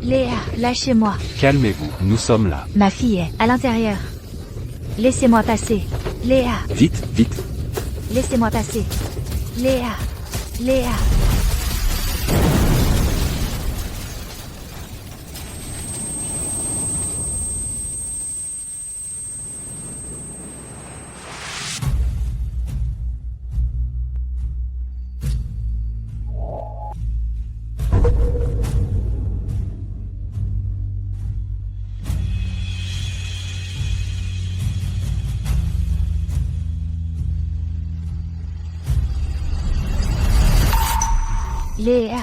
Léa, lâchez-moi. Calmez-vous, nous sommes là. Ma fille est à l'intérieur. Laissez-moi passer. Léa, Vite, vite. laissez-moi passer. Léa, Léa. Léa.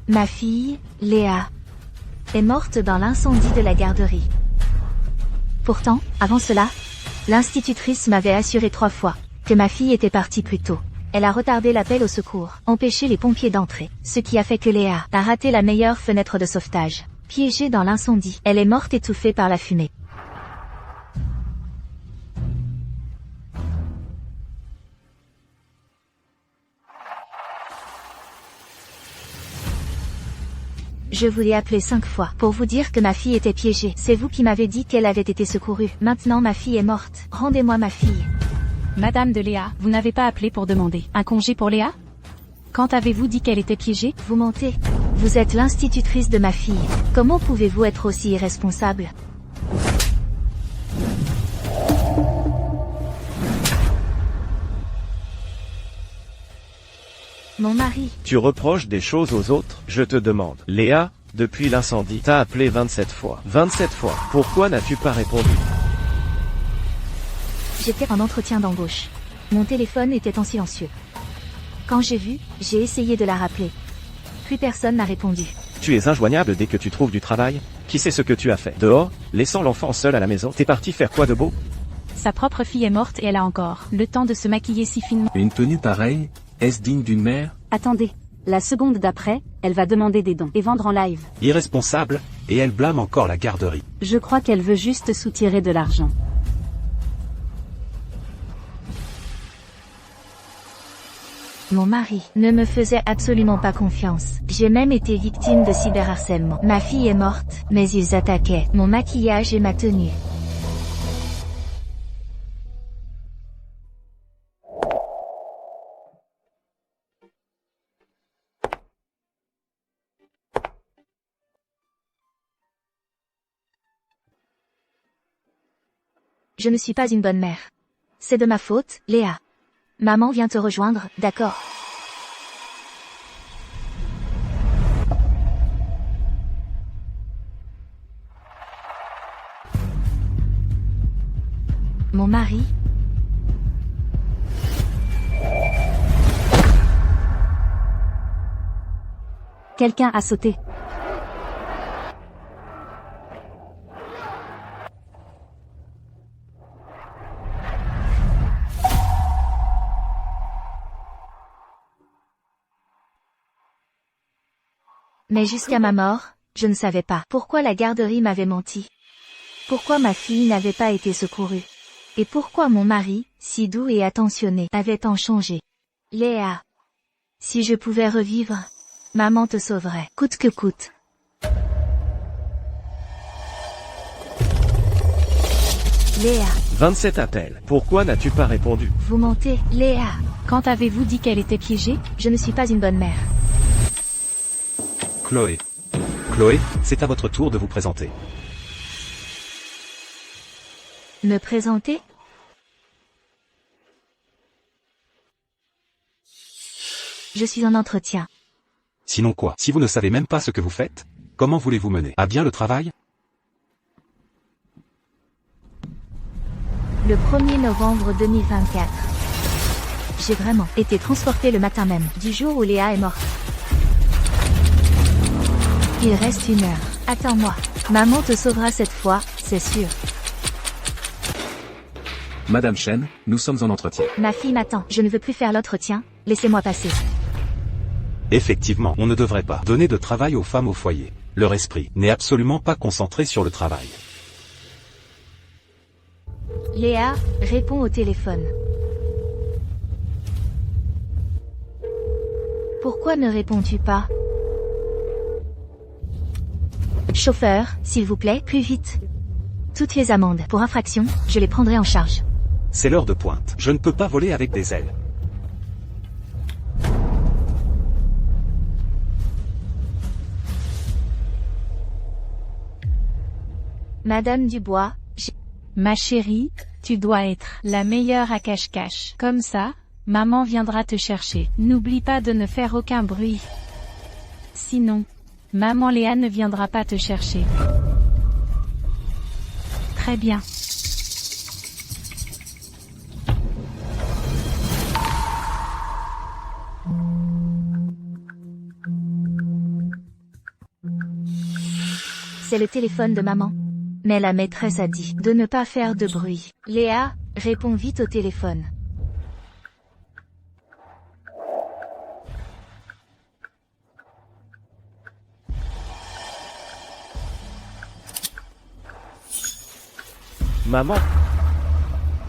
Ma fille, Léa, est morte dans l'incendie de la garderie. Pourtant, avant cela, l'institutrice m'avait assuré 3 fois que ma fille était partie plus tôt. Elle a retardé l'appel au secours, empêché les pompiers d'entrer, ce qui a fait que Léa a raté la meilleure fenêtre de sauvetage. Piégée dans l'incendie, elle est morte étouffée par la fumée. Je vous ai appelé 5 fois pour vous dire que ma fille était piégée. C'est vous qui m'avez dit qu'elle avait été secourue. Maintenant ma fille est morte. Rendez-moi ma fille. Madame de Léa, vous n'avez pas appelé pour demander un congé pour Léa? Quand avez-vous dit qu'elle était piégée? Vous mentez. Vous êtes l'institutrice de ma fille. Comment pouvez-vous être aussi irresponsable? Mon mari. Tu reproches des choses aux autres? Je te demande. Léa, depuis l'incendie, t'as appelé 27 fois. 27 fois. Pourquoi n'as-tu pas répondu? J'étais en entretien d'embauche. Mon téléphone était en silencieux. Quand j'ai vu, j'ai essayé de la rappeler. Plus personne n'a répondu. Tu es injoignable dès que tu trouves du travail? Qui sait ce que tu as fait? Dehors, laissant l'enfant seul à la maison, t'es parti faire quoi de beau? Sa propre fille est morte et elle a encore le temps de se maquiller si finement. Une tenue pareille, est-ce digne d'une mère? Attendez. La seconde d'après, elle va demander des dons et vendre en live. Irresponsable, et elle blâme encore la garderie. Je crois qu'elle veut juste soutirer de l'argent. Mon mari ne me faisait absolument pas confiance. J'ai même été victime de cyberharcèlement. Ma fille est morte, mais ils attaquaient mon maquillage et ma tenue. Je ne suis pas une bonne mère. C'est de ma faute, Léa. Maman vient te rejoindre, d'accord? Mon mari. Quelqu'un a sauté. Mais jusqu'à ma mort, je ne savais pas pourquoi la garderie m'avait menti. Pourquoi ma fille n'avait pas été secourue. Et pourquoi mon mari, si doux et attentionné, avait tant changé. Léa. Si je pouvais revivre, maman te sauverait, coûte que coûte. Léa. 27 appels. Pourquoi n'as-tu pas répondu? Vous mentez, Léa. Quand avez-vous dit qu'elle était piégée? Je ne suis pas une bonne mère. Chloé. Chloé, c'est à votre tour de vous présenter. Me présenter? Je suis en entretien. Sinon quoi? Si vous ne savez même pas ce que vous faites, comment voulez-vous mener à bien le travail? Le 1er novembre 2024. J'ai vraiment été transportée le matin même, du jour où Léa est morte. Il reste 1 heure. Attends-moi. Maman te sauvera cette fois, c'est sûr. Madame Chen, nous sommes en entretien. Ma fille m'attend. Je ne veux plus faire l'entretien. Laissez-moi passer. Effectivement, on ne devrait pas donner de travail aux femmes au foyer. Leur esprit n'est absolument pas concentré sur le travail. Léa, réponds au téléphone. Pourquoi ne réponds-tu pas? Chauffeur, s'il vous plaît, plus vite. Toutes les amendes pour infraction, je les prendrai en charge. C'est l'heure de pointe. Je ne peux pas voler avec des ailes. Madame Dubois, Ma chérie, tu dois être la meilleure à cache-cache. Comme ça, maman viendra te chercher. N'oublie pas de ne faire aucun bruit. Sinon, maman Léa ne viendra pas te chercher. Très bien. c'est le téléphone de maman. Mais la maîtresse a dit de ne pas faire de bruit. Léa, réponds vite au téléphone. Maman,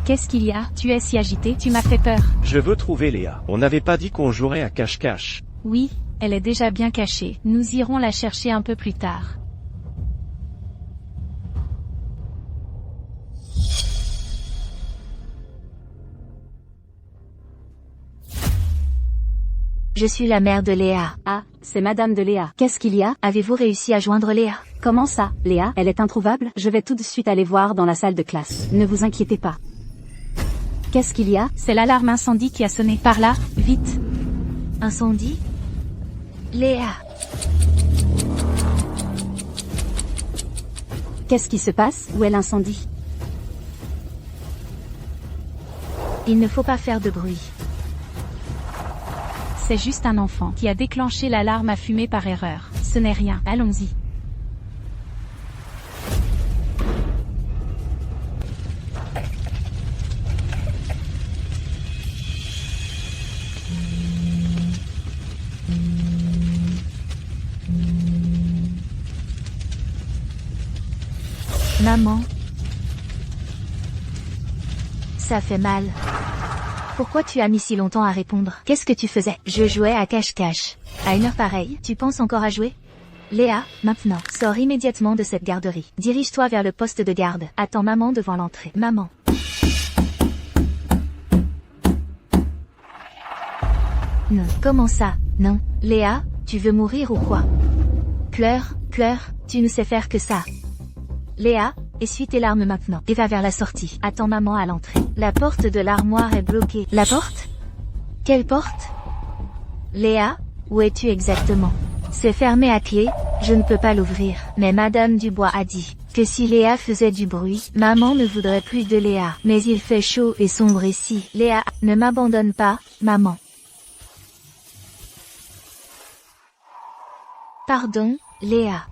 Qu'est-ce qu'il y a? Tu es si agité, tu m'as fait peur. je veux trouver Léa. On n'avait pas dit qu'on jouerait à cache-cache. Oui, elle est déjà bien cachée. Nous irons la chercher un peu plus tard. Je suis la mère de Léa. Ah, c'est Madame de Léa. Qu'est-ce qu'il y a? Avez-vous réussi à joindre Léa? Comment ça, Léa? Elle est introuvable? Je vais tout de suite aller voir dans la salle de classe. Ne vous inquiétez pas. Qu'est-ce qu'il y a? C'est l'alarme incendie qui a sonné. Par là, vite. Incendie? Léa. Qu'est-ce qui se passe? Où est l'incendie? Il ne faut pas faire de bruit. C'est juste un enfant qui a déclenché l'alarme à fumer par erreur. Ce n'est rien. Allons-y. Maman. Ça fait mal. Pourquoi tu as mis si longtemps à répondre? Qu'est-ce que tu faisais? Je jouais à cache-cache. À une heure pareille, tu penses encore à jouer? Léa, maintenant, sors immédiatement de cette garderie. Dirige-toi vers le poste de garde. Attends maman devant l'entrée. Maman. Non. Comment ça? Non. Léa, tu veux mourir ou quoi? Pleure, tu ne sais faire que ça. Léa, essuie tes larmes maintenant et va vers la sortie. Attends maman à l'entrée. La porte de l'armoire est bloquée. La porte? Quelle porte? Léa, où es-tu exactement? C'est fermé à clé, je ne peux pas l'ouvrir. Mais Madame Dubois a dit que si Léa faisait du bruit, maman ne voudrait plus de Léa. Mais il fait chaud et sombre ici. Léa, ne m'abandonne pas, maman. Pardon, Léa.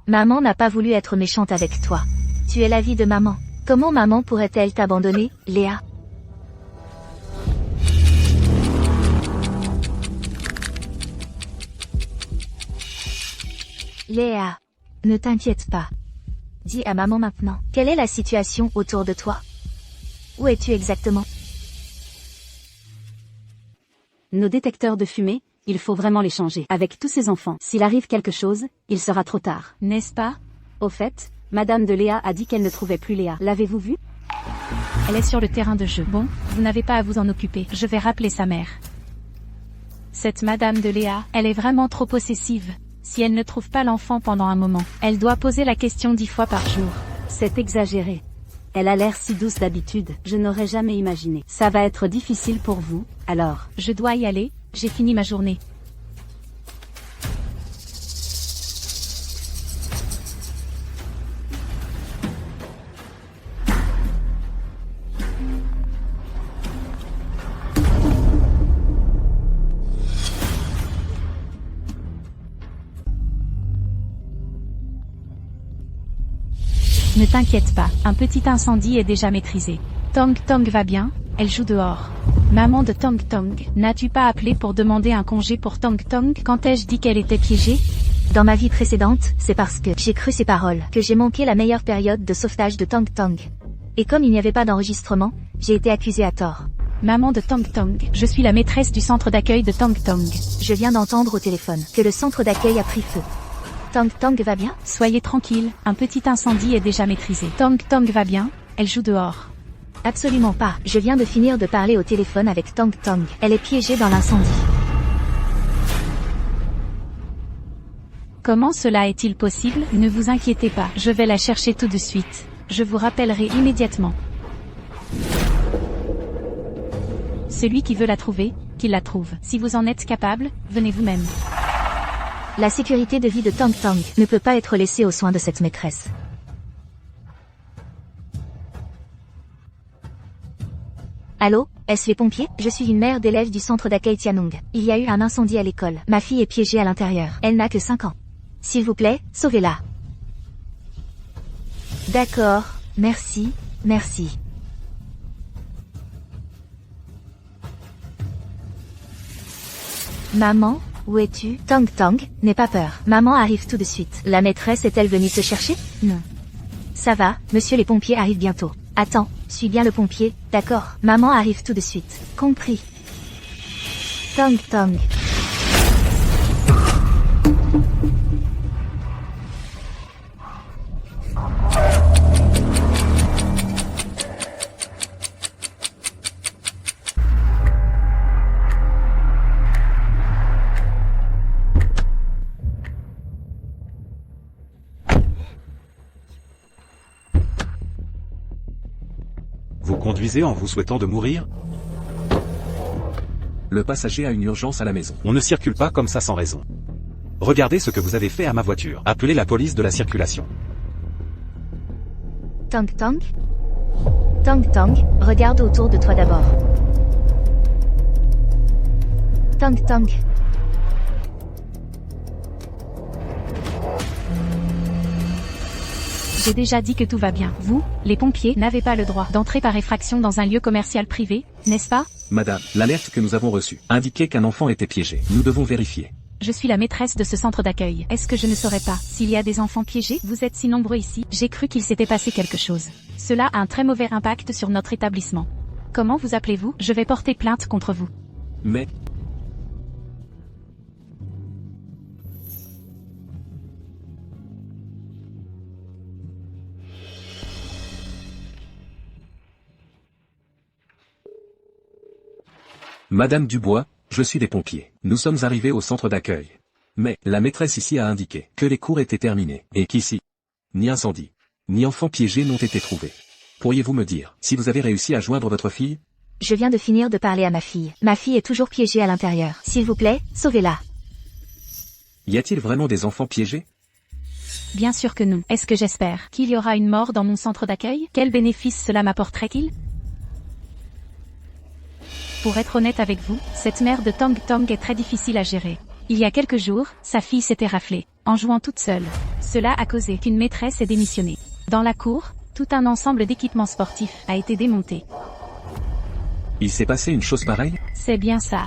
Maman n'a pas voulu être méchante avec toi. Tu es la vie de maman. Comment maman pourrait-elle t'abandonner, Léa? Léa, ne t'inquiète pas. Dis à maman maintenant. Quelle est la situation autour de toi? Où es-tu exactement? Nos détecteurs de fumée, il faut vraiment les changer. Avec tous ces enfants, s'il arrive quelque chose, il sera trop tard. N'est-ce pas? Au fait, Madame de Léa a dit qu'elle ne trouvait plus Léa. L'avez-vous vue? Elle est sur le terrain de jeu. Bon, vous n'avez pas à vous en occuper. Je vais rappeler sa mère. Cette Madame de Léa, elle est vraiment trop possessive. Si elle ne trouve pas l'enfant pendant un moment, elle doit poser la question 10 fois par jour. C'est exagéré. Elle a l'air si douce d'habitude, je n'aurais jamais imaginé. Ça va être difficile pour vous, alors. Je dois y aller, j'ai fini ma journée. Ne t'inquiète pas, un petit incendie est déjà maîtrisé. Tong Tong va bien, elle joue dehors. Maman de Tong Tong, n'as-tu pas appelé pour demander un congé pour Tong Tong quand ai-je dit qu'elle était piégée? Dans ma vie précédente, c'est parce que j'ai cru ces paroles que j'ai manqué la meilleure période de sauvetage de Tong Tong. Et comme il n'y avait pas d'enregistrement, j'ai été accusée à tort. Maman de Tong Tong, je suis la maîtresse du centre d'accueil de Tong Tong. Je viens d'entendre au téléphone que le centre d'accueil a pris feu. Tang Tang va bien? Soyez tranquille, un petit incendie est déjà maîtrisé. Tang Tang va bien, elle joue dehors. Absolument pas. Je viens de finir de parler au téléphone avec Tang Tang. Elle est piégée dans l'incendie. Comment cela est-il possible? Ne vous inquiétez pas, je vais la chercher tout de suite. Je vous rappellerai immédiatement. Celui qui veut la trouver, qu'il la trouve. Si vous en êtes capable, venez vous-même. La sécurité de vie de Tang Tang ne peut pas être laissée aux soins de cette maîtresse. Allô, est-ce les pompiers? Je suis une mère d'élève du centre d'accueil Tianong. Il y a eu un incendie à l'école. Ma fille est piégée à l'intérieur. Elle n'a que 5 ans. S'il vous plaît, sauvez-la. D'accord, merci, merci. Maman, où es-tu? Tang Tang, n'aie pas peur. Maman arrive tout de suite. La maîtresse est-elle venue te chercher? Non. Ça va, monsieur les pompiers arrivent bientôt. Attends, suis bien le pompier, d'accord? Maman arrive tout de suite. Compris. Tang Tang. Vous conduisez en vous souhaitant de mourir? Le passager a une urgence à la maison. On ne circule pas comme ça sans raison. Regardez ce que vous avez fait à ma voiture. Appelez la police de la circulation. Tang Tang? Tang Tang, regarde autour de toi d'abord. Tang Tang. J'ai déjà dit que tout va bien. Vous, les pompiers, n'avez pas le droit d'entrer par effraction dans un lieu commercial privé, n'est-ce pas? Madame, l'alerte que nous avons reçue indiquait qu'un enfant était piégé. Nous devons vérifier. Je suis la maîtresse de ce centre d'accueil. Est-ce que je ne saurais pas s'il y a des enfants piégés? Vous êtes si nombreux ici, j'ai cru qu'il s'était passé quelque chose. Cela a un très mauvais impact sur notre établissement. Comment vous appelez-vous? Je vais porter plainte contre vous. Mais... Madame Dubois, je suis des pompiers. Nous sommes arrivés au centre d'accueil. Mais, la maîtresse ici a indiqué que les cours étaient terminés, et qu'ici, ni incendie, ni enfants piégés n'ont été trouvés. Pourriez-vous me dire si vous avez réussi à joindre votre fille? Je viens de finir de parler à ma fille. Ma fille est toujours piégée à l'intérieur. S'il vous plaît, sauvez-la. Y a-t-il vraiment des enfants piégés? Bien sûr que non. Est-ce que j'espère qu'il y aura une mort dans mon centre d'accueil? Quel bénéfice cela m'apporterait-il? Pour être honnête avec vous, cette mère de Tang Tang est très difficile à gérer. Il y a quelques jours, sa fille s'était raflée, en jouant toute seule. Cela a causé qu'une maîtresse ait démissionné. Dans la cour, tout un ensemble d'équipements sportifs a été démonté. Il s'est passé une chose pareille? C'est bien ça.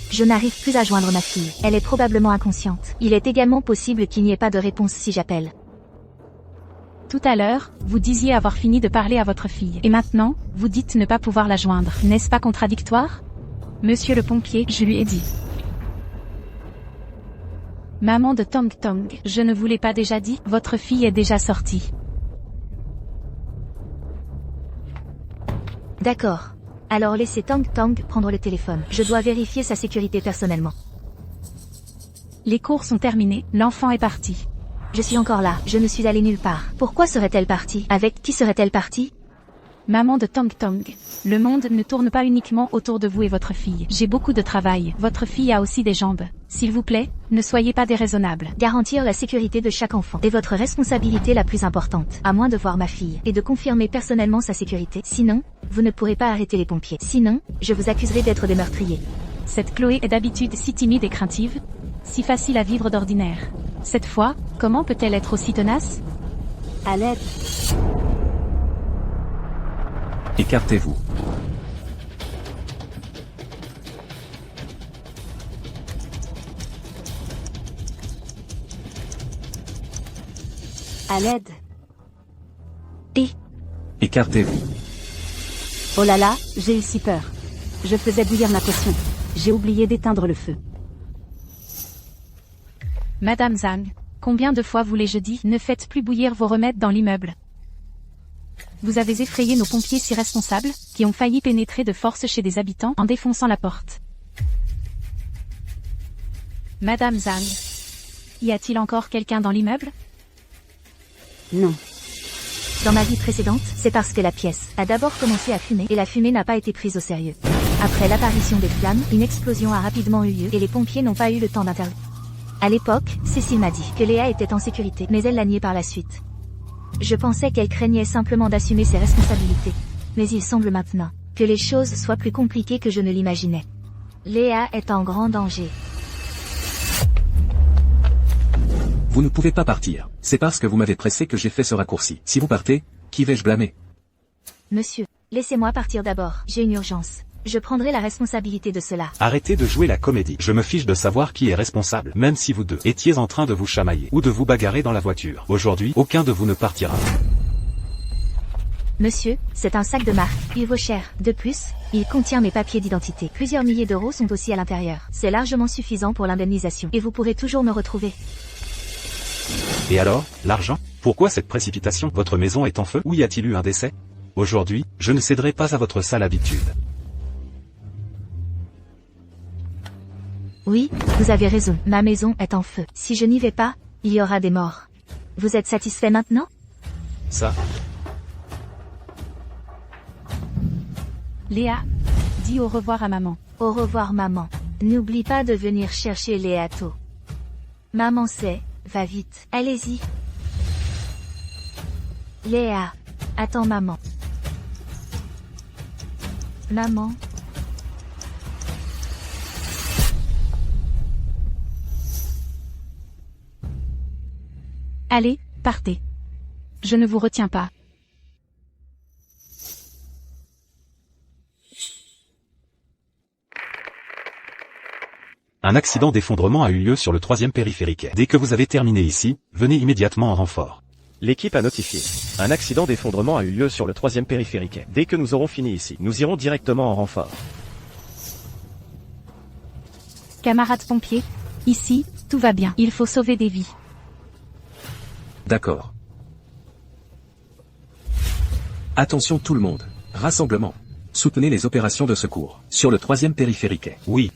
Je n'arrive plus à joindre ma fille. Elle est probablement inconsciente. Il est également possible qu'il n'y ait pas de réponse si j'appelle. Tout à l'heure, vous disiez avoir fini de parler à votre fille. Et maintenant, vous dites ne pas pouvoir la joindre. N'est-ce pas contradictoire? Monsieur le pompier, je lui ai dit. Maman de Tang Tang, je ne vous l'ai pas déjà dit, votre fille est déjà sortie. D'accord. Alors laissez Tang Tang prendre le téléphone. Je dois vérifier sa sécurité personnellement. Les cours sont terminés, l'enfant est parti. Je suis encore là, je ne suis allée nulle part. Pourquoi serait-elle partie? Avec qui serait-elle partie? Maman de Tang Tang, le monde ne tourne pas uniquement autour de vous et votre fille. J'ai beaucoup de travail. Votre fille a aussi des jambes. S'il vous plaît, ne soyez pas déraisonnables. Garantir la sécurité de chaque enfant est votre responsabilité la plus importante. À moins de voir ma fille et de confirmer personnellement sa sécurité. Sinon, vous ne pourrez pas arrêter les pompiers. Sinon, je vous accuserai d'être des meurtriers. Cette Chloé est d'habitude si timide et craintive, si facile à vivre d'ordinaire. Cette fois, comment peut-elle être aussi tenace? À l'aide. Écartez-vous. À l'aide. Écartez-vous. Oh là là, j'ai eu si peur. Je faisais bouillir ma potion. J'ai oublié d'éteindre le feu. Madame Zhang, combien de fois vous l'ai-je dit, ne faites plus bouillir vos remèdes dans l'immeuble. Vous avez effrayé nos pompiers si responsables, qui ont failli pénétrer de force chez des habitants en défonçant la porte. Madame Zhang, y a-t-il encore quelqu'un dans l'immeuble? Non. Dans ma vie précédente, c'est parce que la pièce a d'abord commencé à fumer et la fumée n'a pas été prise au sérieux. Après l'apparition des flammes, une explosion a rapidement eu lieu et les pompiers n'ont pas eu le temps d'intervenir. À l'époque, Cécile m'a dit que Léa était en sécurité, mais elle l'a nié par la suite. Je pensais qu'elle craignait simplement d'assumer ses responsabilités. Mais il semble maintenant que les choses soient plus compliquées que je ne l'imaginais. Léa est en grand danger. Vous ne pouvez pas partir. C'est parce que vous m'avez pressé que j'ai fait ce raccourci. Si vous partez, qui vais-je blâmer? Monsieur, laissez-moi partir d'abord. J'ai une urgence. Je prendrai la responsabilité de cela. Arrêtez de jouer la comédie. Je me fiche de savoir qui est responsable, même si vous deux étiez en train de vous chamailler ou de vous bagarrer dans la voiture. Aujourd'hui, aucun de vous ne partira. Monsieur, c'est un sac de marque. Il vaut cher. De plus, il contient mes papiers d'identité. Plusieurs milliers d'euros sont aussi à l'intérieur. C'est largement suffisant pour l'indemnisation. Et vous pourrez toujours me retrouver. Et alors, l'argent? Pourquoi cette précipitation? Votre maison est en feu? Ou y a-t-il eu un décès? Aujourd'hui, je ne céderai pas à votre sale habitude. Oui, vous avez raison. Ma maison est en feu. Si je n'y vais pas, il y aura des morts. Vous êtes satisfait maintenant? Ça, Léa, dis au revoir à maman. Au revoir maman. N'oublie pas de venir chercher Léa tôt. Maman sait, va vite. Allez-y. Léa, attends maman. Maman. Allez, partez. Je ne vous retiens pas. un accident d'effondrement a eu lieu sur le 3e périphérique. Dès que vous avez terminé ici, venez immédiatement en renfort. L'équipe a notifié. Un accident d'effondrement a eu lieu sur le 3e périphérique. Dès que nous aurons fini ici, nous irons directement en renfort. Camarades pompiers, ici, tout va bien. Il faut sauver des vies. D'accord. Attention tout le monde. Rassemblement. Soutenez les opérations de secours. Sur le 3e périphérique. Oui.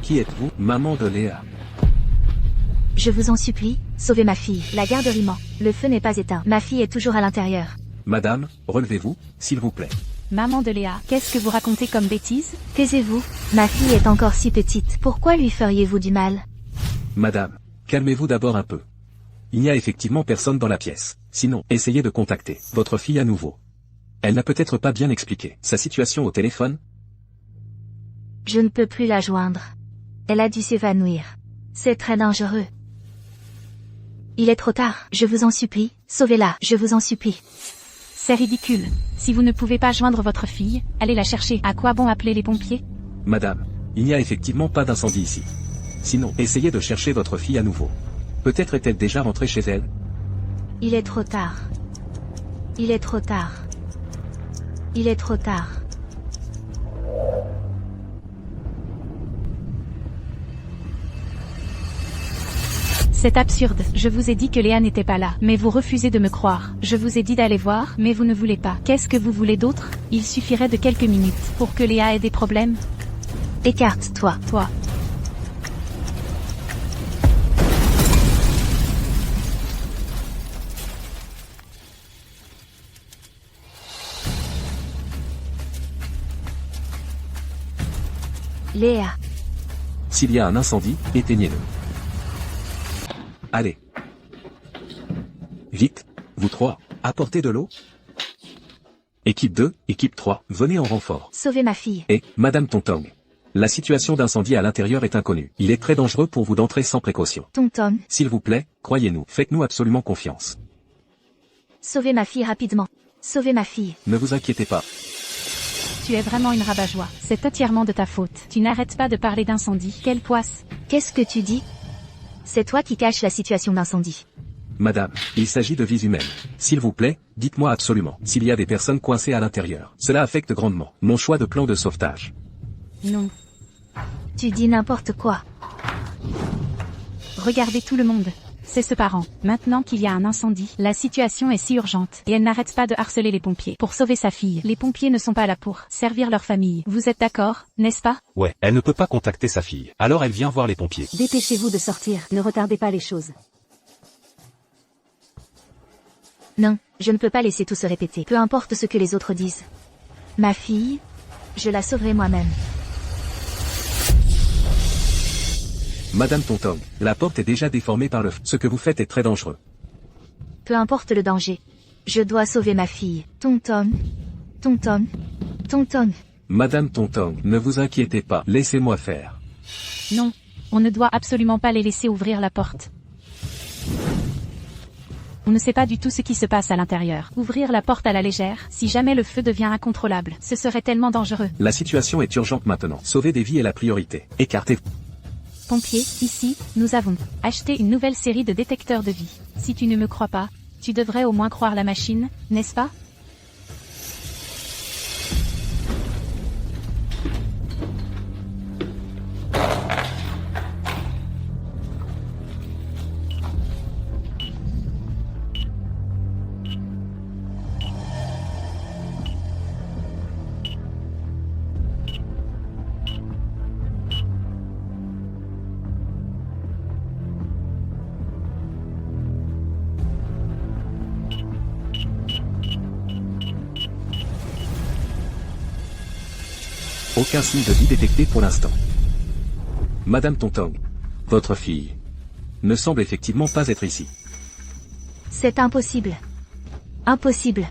Qui êtes-vous, maman de Léa? Je vous en supplie, sauvez ma fille. La garderie ment. Le feu n'est pas éteint. Ma fille est toujours à l'intérieur. Madame, relevez-vous, s'il vous plaît. Maman de Léa, qu'est-ce que vous racontez comme bêtises? Taisez-vous. Ma fille est encore si petite. Pourquoi lui feriez-vous du mal? Madame, calmez-vous d'abord un peu. Il n'y a effectivement personne dans la pièce. Sinon, essayez de contacter votre fille à nouveau. Elle n'a peut-être pas bien expliqué sa situation au téléphone. Je ne peux plus la joindre. Elle a dû s'évanouir. C'est très dangereux. Il est trop tard. Je vous en supplie, sauvez-la. Je vous en supplie. C'est ridicule. Si vous ne pouvez pas joindre votre fille, allez la chercher. À quoi bon appeler les pompiers? Madame, il n'y a effectivement pas d'incendie ici. Sinon, essayez de chercher votre fille à nouveau. Peut-être est-elle déjà rentrée chez elle? Il est trop tard. Il est trop tard. Il est trop tard. C'est absurde. Je vous ai dit que Léa n'était pas là, mais vous refusez de me croire. Je vous ai dit d'aller voir, mais vous ne voulez pas. Qu'est-ce que vous voulez d'autre? Il suffirait de quelques minutes pour que Léa ait des problèmes. Écarte-toi. Toi. Léa. S'il y a un incendie, éteignez-le. Allez. Vite, vous trois, apportez de l'eau. Équipe 2, équipe 3, venez en renfort. Sauvez ma fille. Et, Madame Tontong. La situation d'incendie à l'intérieur est inconnue. Il est très dangereux pour vous d'entrer sans précaution. Tonton. S'il vous plaît, croyez-nous, faites-nous absolument confiance. Sauvez ma fille rapidement. Sauvez ma fille. Ne vous inquiétez pas. Tu es vraiment une rabat-joie. C'est entièrement de ta faute. Tu n'arrêtes pas de parler d'incendie. Quelle poisse. Qu'est-ce que tu dis? C'est toi qui caches la situation d'incendie. Madame, il s'agit de vies humaines. S'il vous plaît, dites-moi absolument s'il y a des personnes coincées à l'intérieur. Cela affecte grandement mon choix de plan de sauvetage. Non. Tu dis n'importe quoi. Regardez tout le monde. C'est ce parent. Maintenant qu'il y a un incendie, la situation est si urgente, et elle n'arrête pas de harceler les pompiers pour sauver sa fille. Les pompiers ne sont pas là pour servir leur famille. Vous êtes d'accord, n'est-ce pas? Ouais, elle ne peut pas contacter sa fille. Alors elle vient voir les pompiers. Dépêchez-vous de sortir, ne retardez pas les choses. Non, je ne peux pas laisser tout se répéter. Peu importe ce que les autres disent. Ma fille, je la sauverai moi-même. Madame Tonton, la porte est déjà déformée par le feu. Ce que vous faites est très dangereux. Peu importe le danger. Je dois sauver ma fille. Tonton. Tonton. Tonton. Madame Tonton, ne vous inquiétez pas, laissez-moi faire. Non. On ne doit absolument pas les laisser ouvrir la porte. On ne sait pas du tout ce qui se passe à l'intérieur. Ouvrir la porte à la légère, si jamais le feu devient incontrôlable, ce serait tellement dangereux. La situation est urgente maintenant. Sauver des vies est la priorité. Écartez. Pompiers, ici, nous avons acheté une nouvelle série de détecteurs de vie. Si tu ne me crois pas, tu devrais au moins croire la machine, n'est-ce pas? Aucun signe de vie détecté pour l'instant. Madame Tonton, votre fille ne semble effectivement pas être ici. C'est impossible. Impossible.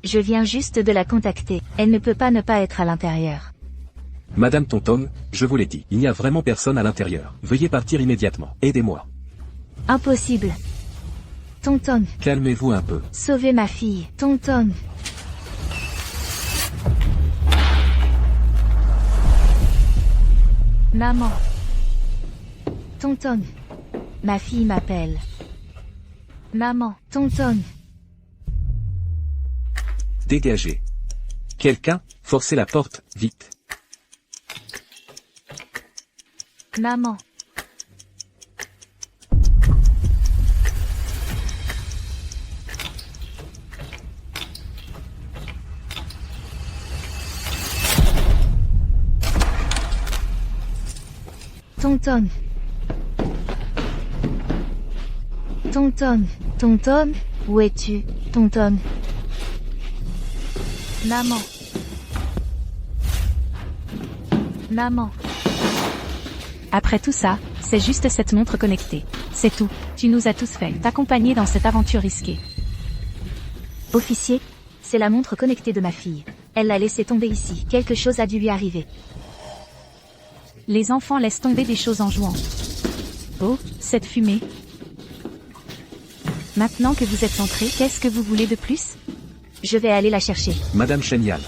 Je viens juste de la contacter. Elle ne peut pas ne pas être à l'intérieur. Madame Tonton, je vous l'ai dit, il n'y a vraiment personne à l'intérieur. Veuillez partir immédiatement. Aidez-moi. Impossible. Tonton. Calmez-vous un peu. Sauvez ma fille. Tonton. Maman. Tonton. Ma fille m'appelle. Maman. Tonton. Dégagez. Quelqu'un, forcez la porte, vite. Maman. Tonton. Tonton. Tonton. Où es-tu, Tonton? Maman. Maman. Après tout ça, c'est juste cette montre connectée. C'est tout. Tu nous as tous fait t'accompagner dans cette aventure risquée. Officier, c'est la montre connectée de ma fille. Elle l'a laissée tomber ici. Quelque chose a dû lui arriver. Les enfants laissent tomber des choses en jouant. Oh, cette fumée. Maintenant que vous êtes entrés, qu'est-ce que vous voulez de plus? Je vais aller la chercher. Madame Shenyal.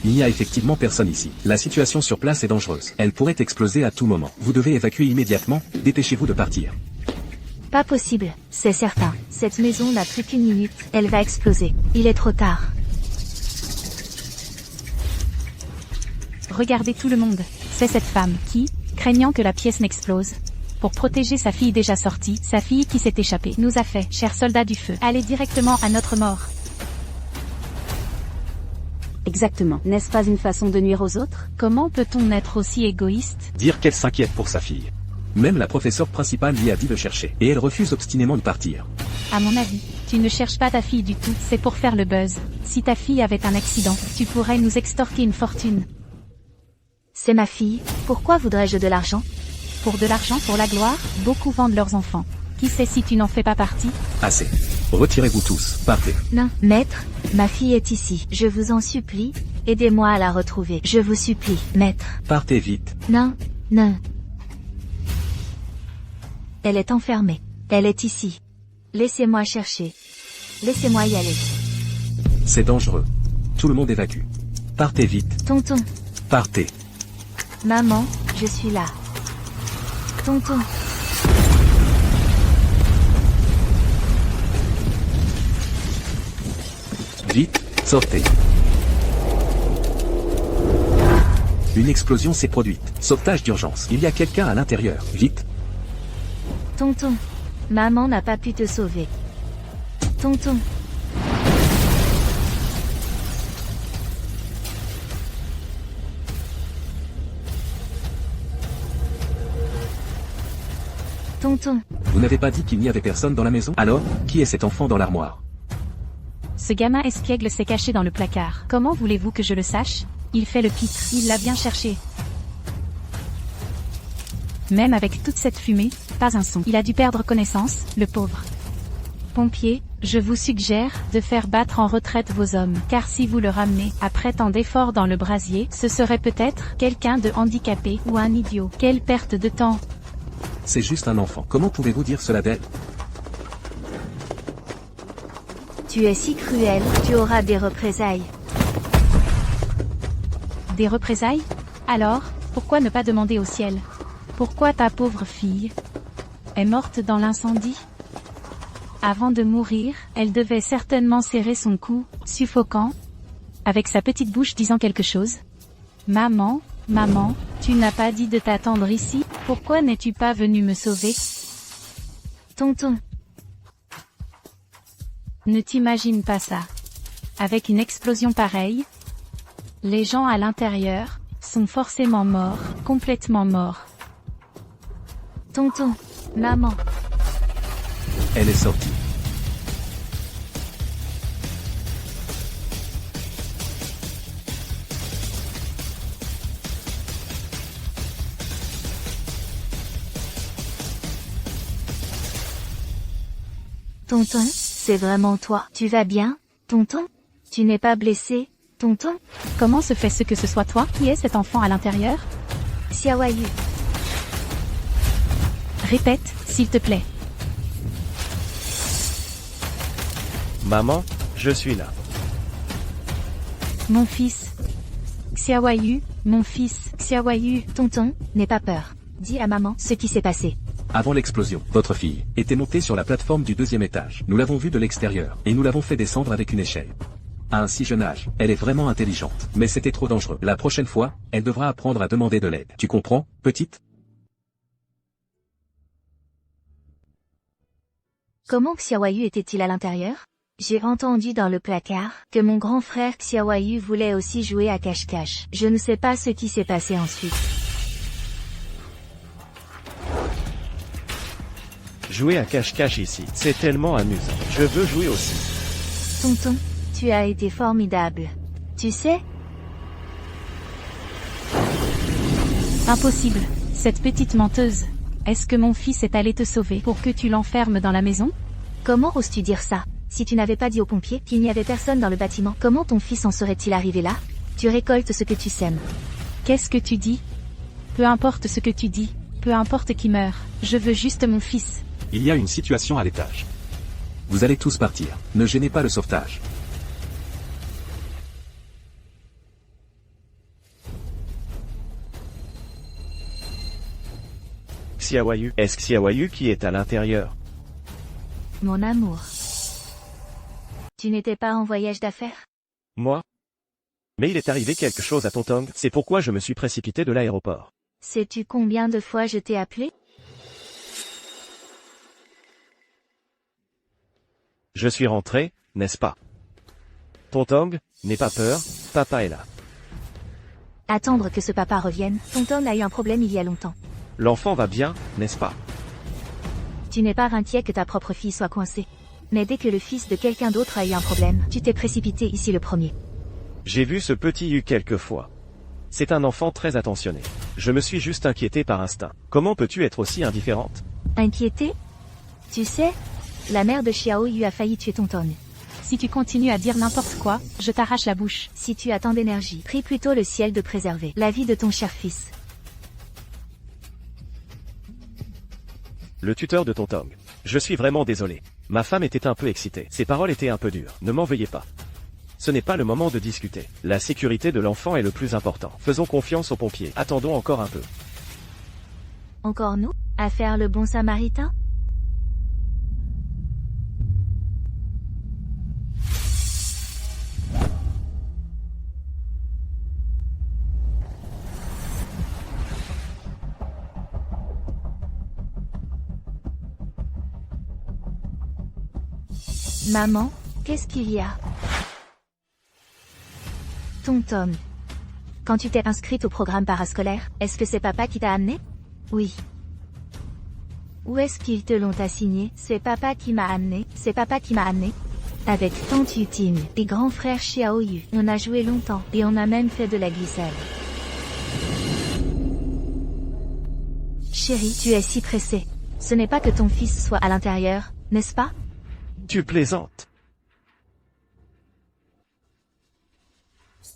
Il n'y a effectivement personne ici. La situation sur place est dangereuse. Elle pourrait exploser à tout moment. Vous devez évacuer immédiatement. Dépêchez-vous de partir. Pas possible, c'est certain. Cette maison n'a plus qu'une minute. Elle va exploser. Il est trop tard. Regardez tout le monde. C'est cette femme qui, craignant que la pièce n'explose, pour protéger sa fille déjà sortie, sa fille qui s'est échappée, nous a fait, chers soldats du feu, aller directement à notre mort. Exactement. N'est-ce pas une façon de nuire aux autres? Comment peut-on être aussi égoïste? Dire qu'elle s'inquiète pour sa fille. Même la professeure principale lui a dit de chercher. Et elle refuse obstinément de partir. À mon avis, tu ne cherches pas ta fille du tout, c'est pour faire le buzz. Si ta fille avait un accident, tu pourrais nous extorquer une fortune. C'est ma fille, pourquoi voudrais-je de l'argent? Pour de l'argent, pour la gloire, beaucoup vendent leurs enfants. Qui sait si tu n'en fais pas partie? Assez. Retirez-vous tous. Partez. Non, maître, ma fille est ici. Je vous en supplie, aidez-moi à la retrouver. Je vous supplie, maître. Partez vite. Non, non. Elle est enfermée. Elle est ici. Laissez-moi chercher. Laissez-moi y aller. C'est dangereux. Tout le monde évacue. Partez vite. Tonton. Partez. Maman, je suis là. Tonton. Vite, sortez. Une explosion s'est produite. Sauvetage d'urgence. Il y a quelqu'un à l'intérieur. Vite. Tonton. Maman n'a pas pu te sauver. Tonton. Tonton. Vous n'avez pas dit qu'il n'y avait personne dans la maison? Alors, qui est cet enfant dans l'armoire? Ce gamin espiègle s'est caché dans le placard. Comment voulez-vous que je le sache? Il fait le pitre. Il l'a bien cherché. Même avec toute cette fumée, pas un son. Il a dû perdre connaissance, le pauvre. Pompiers, je vous suggère de faire battre en retraite vos hommes, car si vous le ramenez, après tant d'efforts dans le brasier, ce serait peut-être quelqu'un de handicapé ou un idiot. Quelle perte de temps! C'est juste un enfant. Comment pouvez-vous dire cela d'elle? Tu es si cruel, tu auras des représailles. Des représailles? Alors, pourquoi ne pas demander au ciel? Pourquoi ta pauvre fille est morte dans l'incendie? Avant de mourir, elle devait certainement serrer son cou, suffocant, avec sa petite bouche disant quelque chose. Maman, maman, tu n'as pas dit de t'attendre ici, pourquoi n'es-tu pas venu me sauver? Tonton. Ne t'imagine pas ça. Avec une explosion pareille, les gens à l'intérieur sont forcément morts, complètement morts. Tonton. Maman. Elle est sortie. Tonton, c'est vraiment toi. Tu vas bien, tonton? Tu n'es pas blessé, tonton? Comment se fait-ce que ce soit toi? Qui est cet enfant à l'intérieur? Xiaoyu. Répète, s'il te plaît. Maman, je suis là. Mon fils. Xiaoyu, mon fils. Xiaoyu. Tonton, n'aie pas peur. Dis à maman ce qui s'est passé. Avant l'explosion, votre fille était montée sur la plateforme du 2e étage. Nous l'avons vue de l'extérieur, et nous l'avons fait descendre avec une échelle. À un si jeune âge, elle est vraiment intelligente. Mais c'était trop dangereux. La prochaine fois, elle devra apprendre à demander de l'aide. Tu comprends, petite? Comment Xiaoyu était-il à l'intérieur? J'ai entendu dans le placard que mon grand frère Xiaoyu voulait aussi jouer à cache-cache. Je ne sais pas ce qui s'est passé ensuite. Jouer à cache-cache ici, c'est tellement amusant. Je veux jouer aussi. Tonton, tu as été formidable. Tu sais? Impossible. Cette petite menteuse. Est-ce que mon fils est allé te sauver pour que tu l'enfermes dans la maison? Comment oses-tu dire ça? Si tu n'avais pas dit aux pompiers qu'il n'y avait personne dans le bâtiment, comment ton fils en serait-il arrivé là? Tu récoltes ce que tu sèmes. Qu'est-ce que tu dis? Peu importe ce que tu dis, peu importe qui meurt, je veux juste mon fils. Il y a une situation à l'étage. Vous allez tous partir. Ne gênez pas le sauvetage. Xiaoyu, est-ce Xiaoyu qui est à l'intérieur? Mon amour. Tu n'étais pas en voyage d'affaires? Moi? Mais il est arrivé quelque chose à Tontong, c'est pourquoi je me suis précipité de l'aéroport. Sais-tu combien de fois je t'ai appelé? Je suis rentré, n'est-ce pas? Tontong, n'aie pas peur, papa est là. Attendre que ce papa revienne. Tonton a eu un problème il y a longtemps. L'enfant va bien, n'est-ce pas? Tu n'es pas inquiet que ta propre fille soit coincée. Mais dès que le fils de quelqu'un d'autre a eu un problème, tu t'es précipité ici le premier. J'ai vu ce petit Yu quelques fois. C'est un enfant très attentionné. Je me suis juste inquiété par instinct. Comment peux-tu être aussi indifférente? Inquiété? Tu sais, la mère de Xiaoyu a failli tuer Tonton. Si tu continues à dire n'importe quoi, je t'arrache la bouche. Si tu as tant d'énergie, prie plutôt le ciel de préserver la vie de ton cher fils. Le tuteur de Tontong. Je suis vraiment désolé. Ma femme était un peu excitée. Ses paroles étaient un peu dures. Ne m'en veuillez pas. Ce n'est pas le moment de discuter. La sécurité de l'enfant est le plus important. Faisons confiance aux pompiers. Attendons encore un peu. Encore nous, à faire le bon samaritain? Maman, qu'est-ce qu'il y a? Tonton. Quand tu t'es inscrite au programme parascolaire, est-ce que c'est papa qui t'a amené? Oui. Où est-ce qu'ils te l'ont assigné? C'est papa qui m'a amené, c'est papa qui m'a amené. Avec tante Yutine et grand frère Xiaoyu, on a joué longtemps et on a même fait de la glissade. Chérie, tu es si pressée. Ce n'est pas que ton fils soit à l'intérieur, n'est-ce pas? Tu plaisantes.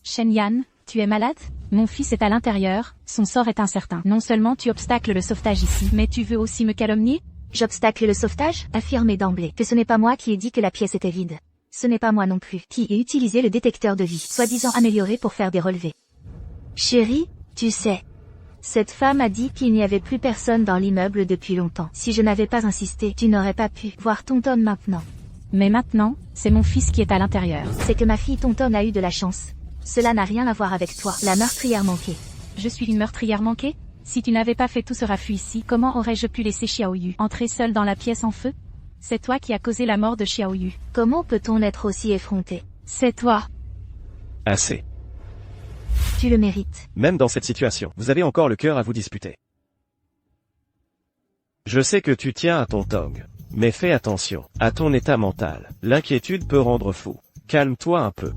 Shenyan, tu es malade? Mon fils est à l'intérieur, son sort est incertain. Non seulement tu obstacles le sauvetage ici, mais tu veux aussi me calomnier? J'obstacle le sauvetage? Affirmez d'emblée que ce n'est pas moi qui ai dit que la pièce était vide. Ce n'est pas moi non plus qui ai utilisé le détecteur de vie, soi-disant amélioré pour faire des relevés. Chérie, tu sais. Cette femme a dit qu'il n'y avait plus personne dans l'immeuble depuis longtemps. Si je n'avais pas insisté, tu n'aurais pas pu voir Tonton maintenant. Mais maintenant, c'est mon fils qui est à l'intérieur. C'est que ma fille Tonton a eu de la chance. Cela n'a rien à voir avec toi, la meurtrière manquée. Je suis une meurtrière manquée? Si tu n'avais pas fait tout ce raffut ici, comment aurais-je pu laisser Xiaoyu entrer seul dans la pièce en feu? C'est toi qui as causé la mort de Xiaoyu. Comment peut-on être aussi effronté? C'est toi. Assez. Tu le mérites. Même dans cette situation, vous avez encore le cœur à vous disputer. Je sais que tu tiens à ton Tong, mais fais attention à ton état mental. L'inquiétude peut rendre fou. Calme-toi un peu.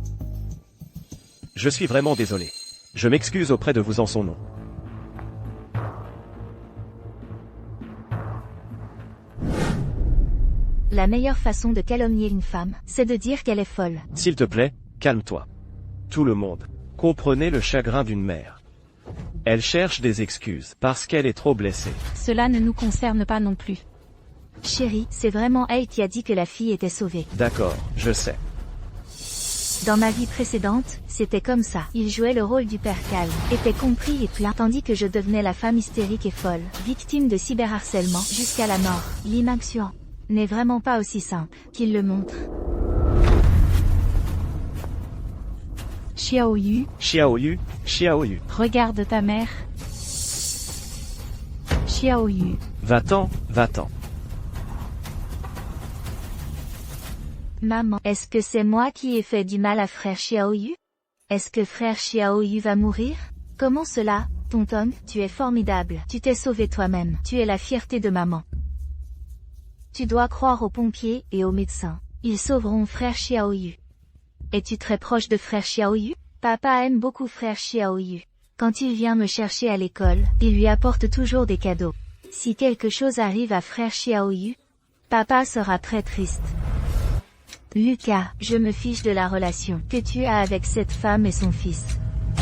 Je suis vraiment désolé. Je m'excuse auprès de vous en son nom. La meilleure façon de calomnier une femme, c'est de dire qu'elle est folle. S'il te plaît, calme-toi. Tout le monde, comprenez le chagrin d'une mère. Elle cherche des excuses parce qu'elle est trop blessée. Cela ne nous concerne pas non plus. Chérie, c'est vraiment elle qui a dit que la fille était sauvée. D'accord, je sais. Dans ma vie précédente, c'était comme ça. Il jouait le rôle du père calme, était compris et plein, tandis que je devenais la femme hystérique et folle, victime de cyberharcèlement jusqu'à la mort. L'Imaxian n'est vraiment pas aussi simple qu'il le montre. Xiaoyu, Xiaoyu, Xiaoyu. regarde ta mère. Xiaoyu. Va-t'en, va-t'en. Maman, est-ce que c'est moi qui ai fait du mal à frère Xiaoyu? Est-ce que frère Xiaoyu va mourir? Comment cela, Tonton? Tu es formidable. Tu t'es sauvé toi-même. Tu es la fierté de maman. Tu dois croire aux pompiers et aux médecins. Ils sauveront frère Xiaoyu. Es-tu très proche de frère Xiaoyu? Papa aime beaucoup frère Xiaoyu. Quand il vient me chercher à l'école, il lui apporte toujours des cadeaux. Si quelque chose arrive à frère Xiaoyu, papa sera très triste. Lucas, je me fiche de la relation que tu as avec cette femme et son fils.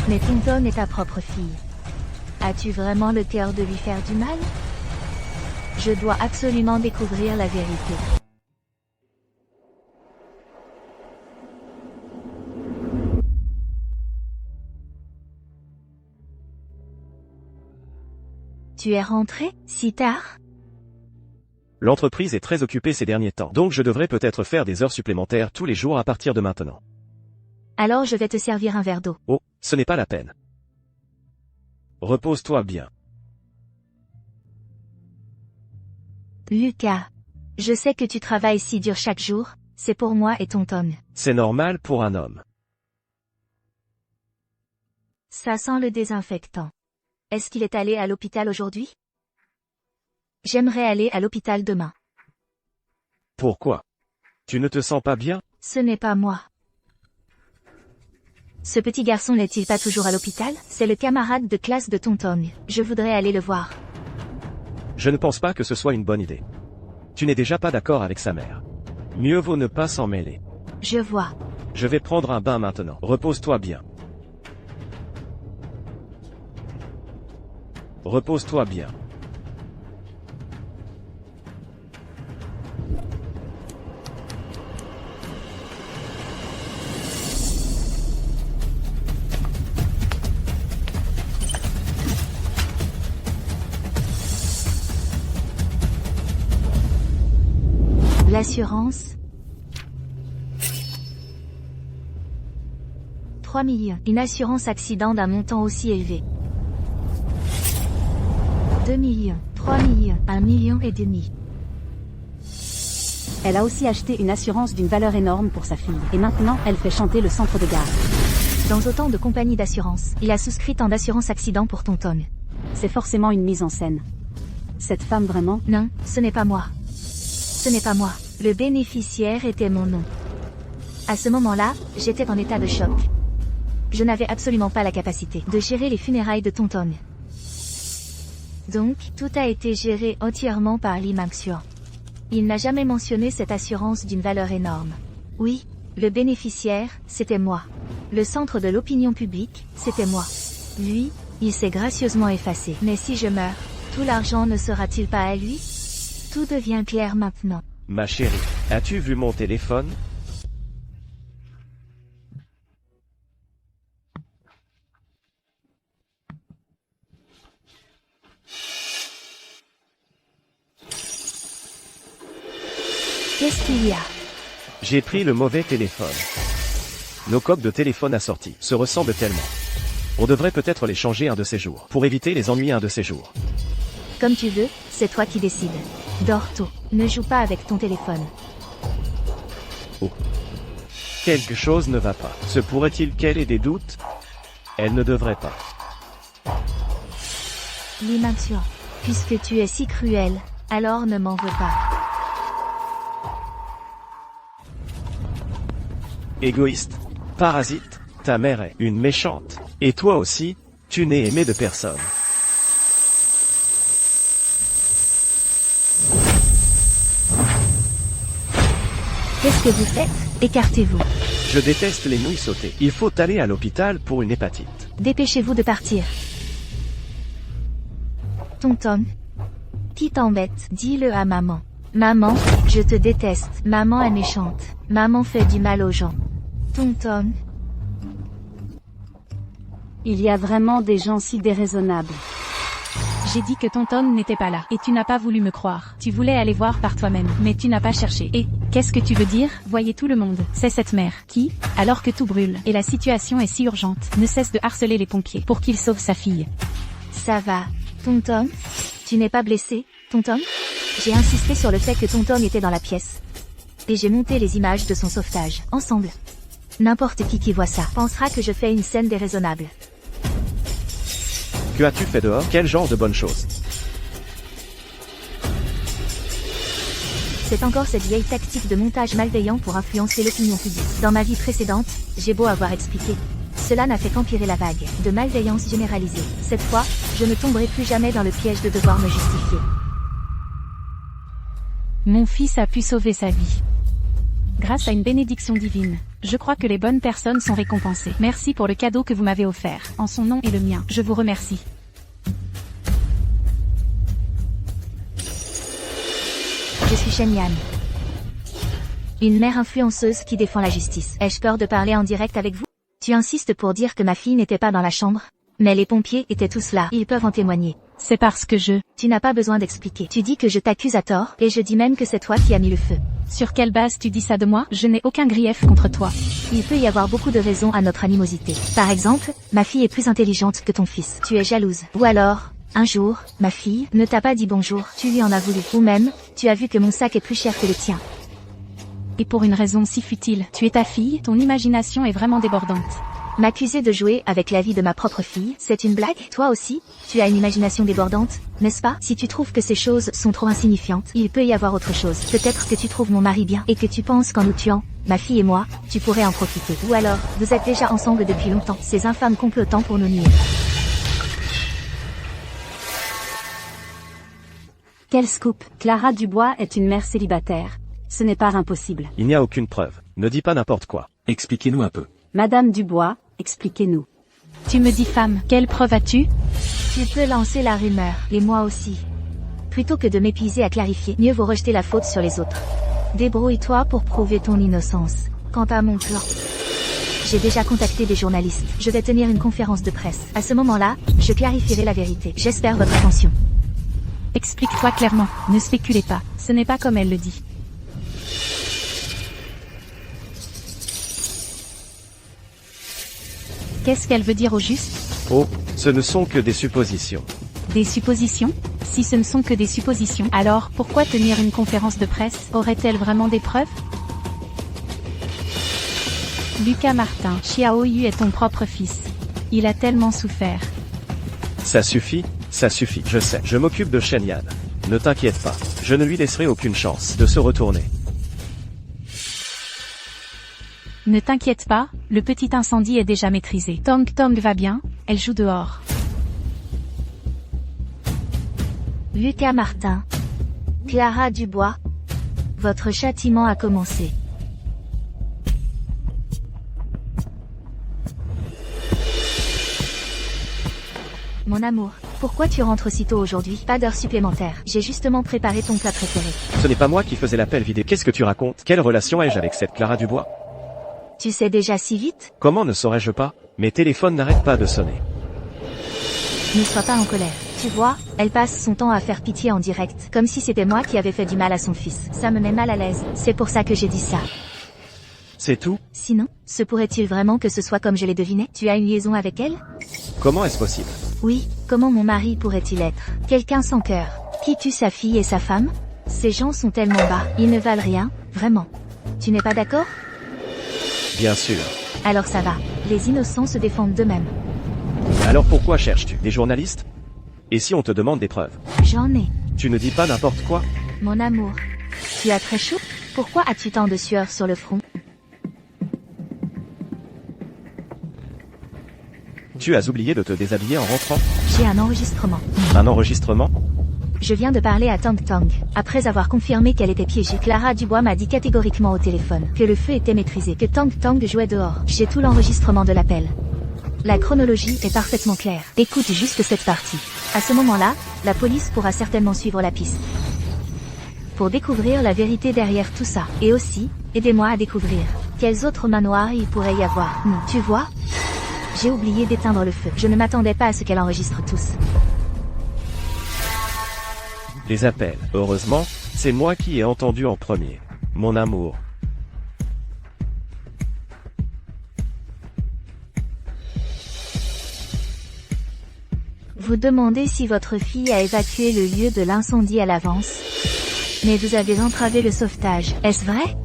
Mais Tonton est ta propre fille. As-tu vraiment le cœur de lui faire du mal? Je dois absolument découvrir la vérité. Tu es rentré, si tard? L'entreprise est très occupée ces derniers temps, donc je devrais peut-être faire des heures supplémentaires tous les jours à partir de maintenant. Alors je vais te servir un verre d'eau. Oh, ce n'est pas la peine. Repose-toi bien. Lucas, je sais que tu travailles si dur chaque jour, c'est pour moi et Tonton. C'est normal pour un homme. Ça sent le désinfectant. Est-ce qu'il est allé à l'hôpital aujourd'hui? J'aimerais aller à l'hôpital demain. Pourquoi? Tu ne te sens pas bien? Ce n'est pas moi. Ce petit garçon n'est-il pas toujours à l'hôpital? C'est le camarade de classe de Tonton. Je voudrais aller le voir. Je ne pense pas que ce soit une bonne idée. Tu n'es déjà pas d'accord avec sa mère. Mieux vaut ne pas s'en mêler. Je vois. Je vais prendre un bain maintenant. Repose-toi bien. Repose-toi bien. L'assurance. 3 millions. Une assurance accident d'un montant aussi élevé. 2 millions. 3 millions. 1,5 million. Elle a aussi acheté une assurance d'une valeur énorme pour sa fille. Et maintenant, elle fait chanter le centre de garde. Dans autant de compagnies d'assurance, il a souscrit tant d'assurance accident pour Tonton. C'est forcément une mise en scène. Cette femme vraiment... Non, ce n'est pas moi. Ce n'est pas moi. Le bénéficiaire était mon nom. À ce moment-là, j'étais en état de choc. Je n'avais absolument pas la capacité de gérer les funérailles de Tonton. Donc, tout a été géré entièrement par Lee Mang-soo. Il n'a jamais mentionné cette assurance d'une valeur énorme. Oui, le bénéficiaire, c'était moi. Le centre de l'opinion publique, c'était moi. Lui, il s'est gracieusement effacé. Mais si je meurs, tout l'argent ne sera-t-il pas à lui? Tout devient clair maintenant. Ma chérie, as-tu vu mon téléphone? Qu'est-ce qu'il y a? J'ai pris le mauvais téléphone. Nos coques de téléphone assorties se ressemblent tellement. On devrait peut-être les changer un de ces jours, pour éviter les ennuis un de ces jours. Comme tu veux, c'est toi qui décides. Dors tôt. Ne joue pas avec ton téléphone. Oh. Quelque chose ne va pas. Se pourrait-il qu'elle ait des doutes? Elle ne devrait pas. Lee Mang-soo, puisque tu es si cruel, alors ne m'en veux pas. Égoïste. Parasite. Ta mère est une méchante. Et toi aussi, tu n'es aimé de personne. Qu'est-ce que vous faites? Écartez-vous. Je déteste les nouilles sautées. Il faut aller à l'hôpital pour une hépatite. Dépêchez-vous de partir. Tonton. Qui t'embête? Dis-le à maman. Maman, je te déteste. Maman est méchante. Maman fait du mal aux gens. Tonton. Il y a vraiment des gens si déraisonnables. J'ai dit que Tonton n'était pas là, et tu n'as pas voulu me croire. Tu voulais aller voir par toi-même, mais tu n'as pas cherché. Et, qu'est-ce que tu veux dire? Voyez tout le monde. C'est cette mère, qui, alors que tout brûle, et la situation est si urgente, ne cesse de harceler les pompiers, pour qu'ils sauvent sa fille. Ça va. Tonton? Tu n'es pas blessé, Tonton? J'ai insisté sur le fait que Tonton était dans la pièce. Et j'ai monté les images de son sauvetage, ensemble. N'importe qui voit ça pensera que je fais une scène déraisonnable. Que as-tu fait dehors? Quel genre de bonne chose? C'est encore cette vieille tactique de montage malveillant pour influencer l'opinion publique. Dans ma vie précédente, j'ai beau avoir expliqué. Cela n'a fait qu'empirer la vague de malveillance généralisée. Cette fois, je ne tomberai plus jamais dans le piège de devoir me justifier. Mon fils a pu sauver sa vie. Grâce à une bénédiction divine. Je crois que les bonnes personnes sont récompensées. Merci pour le cadeau que vous m'avez offert. En son nom et le mien, je vous remercie. Je suis Shen Yan. Une mère influenceuse qui défend la justice. Ai-je peur de parler en direct avec vous? Tu insistes pour dire que ma fille n'était pas dans la chambre? Mais les pompiers étaient tous là, ils peuvent en témoigner. C'est parce que Tu n'as pas besoin d'expliquer. Tu dis que je t'accuse à tort, et je dis même que c'est toi qui as mis le feu. Sur quelle base tu dis ça de moi? Je n'ai aucun grief contre toi. Il peut y avoir beaucoup de raisons à notre animosité. Par exemple, ma fille est plus intelligente que ton fils. Tu es jalouse. Ou alors, un jour, ma fille ne t'a pas dit bonjour. Tu lui en as voulu. Ou même, tu as vu que mon sac est plus cher que le tien. Et pour une raison si futile. Tu es ta fille, ton imagination est vraiment débordante. M'accuser de jouer avec la vie de ma propre fille, c'est une blague? Toi aussi, tu as une imagination débordante, n'est-ce pas? Si tu trouves que ces choses sont trop insignifiantes, il peut y avoir autre chose. Peut-être que tu trouves mon mari bien, et que tu penses qu'en nous tuant, ma fille et moi, tu pourrais en profiter. Ou alors, vous êtes déjà ensemble depuis longtemps, ces infâmes complotants pour nous nuire. Quel scoop! Clara Dubois est une mère célibataire. Ce n'est pas impossible. Il n'y a aucune preuve. Ne dis pas n'importe quoi. Expliquez-nous un peu. Madame Dubois, expliquez-nous. Tu me dis femme, quelle preuve as-tu? Tu peux lancer la rumeur, et moi aussi. Plutôt que de m'épuiser à clarifier, mieux vaut rejeter la faute sur les autres. Débrouille-toi pour prouver ton innocence. Quant à mon plan, j'ai déjà contacté des journalistes. Je vais tenir une conférence de presse. À ce moment-là, je clarifierai la vérité. J'espère votre attention. Explique-toi clairement, ne spéculez pas. Ce n'est pas comme elle le dit. Qu'est-ce qu'elle veut dire au juste? Oh, ce ne sont que des suppositions. Des suppositions? Si ce ne sont que des suppositions, alors pourquoi tenir une conférence de presse? Aurait-elle vraiment des preuves? Lucas Martin, Xiao Yu est ton propre fils. Il a tellement souffert. Ça suffit, je sais. Je m'occupe de Shen Yan. Ne t'inquiète pas, je ne lui laisserai aucune chance de se retourner. Ne t'inquiète pas, le petit incendie est déjà maîtrisé. Tong Tong va bien, elle joue dehors. Lucas Martin. Clara Dubois. Votre châtiment a commencé. Mon amour, pourquoi tu rentres si tôt aujourd'hui? Pas d'heure supplémentaire. J'ai justement préparé ton plat préféré. Ce n'est pas moi qui faisais l'appel vidéo. Qu'est-ce que tu racontes? Quelle relation ai-je avec cette Clara Dubois? Tu sais déjà si vite? Comment ne saurais-je pas? Mes téléphones n'arrêtent pas de sonner. Ne sois pas en colère. Tu vois, elle passe son temps à faire pitié en direct, comme si c'était moi qui avais fait du mal à son fils. Ça me met mal à l'aise. C'est pour ça que j'ai dit ça. C'est tout? Sinon, se pourrait-il vraiment que ce soit comme je l'ai deviné? Tu as une liaison avec elle? Comment est-ce possible? Oui, comment mon mari pourrait-il être? Quelqu'un sans cœur, qui tue sa fille et sa femme? Ces gens sont tellement bas, ils ne valent rien, vraiment. Tu n'es pas d'accord? Bien sûr. Alors ça va, les innocents se défendent d'eux-mêmes. Alors pourquoi cherches-tu des journalistes? Et si on te demande des preuves? J'en ai. Tu ne dis pas n'importe quoi? Mon amour, tu as très chaud? Pourquoi as-tu tant de sueur sur le front? Tu as oublié de te déshabiller en rentrant? J'ai un enregistrement. Un enregistrement? Je viens de parler à Tong Tong. Après avoir confirmé qu'elle était piégée, Clara Dubois m'a dit catégoriquement au téléphone que le feu était maîtrisé, que Tong Tong jouait dehors. J'ai tout l'enregistrement de l'appel. La chronologie est parfaitement claire. Écoute juste cette partie. À ce moment-là, la police pourra certainement suivre la piste. Pour découvrir la vérité derrière tout ça. Et aussi, aidez-moi à découvrir quels autres manoirs il pourrait y avoir. Non, tu vois? J'ai oublié d'éteindre le feu. Je ne m'attendais pas à ce qu'elle enregistre tous. Les appels. Heureusement, c'est moi qui ai entendu en premier. Mon amour. Vous demandez si votre fille a évacué le lieu de l'incendie à l'avance. Mais vous avez entravé le sauvetage. Est-ce vrai?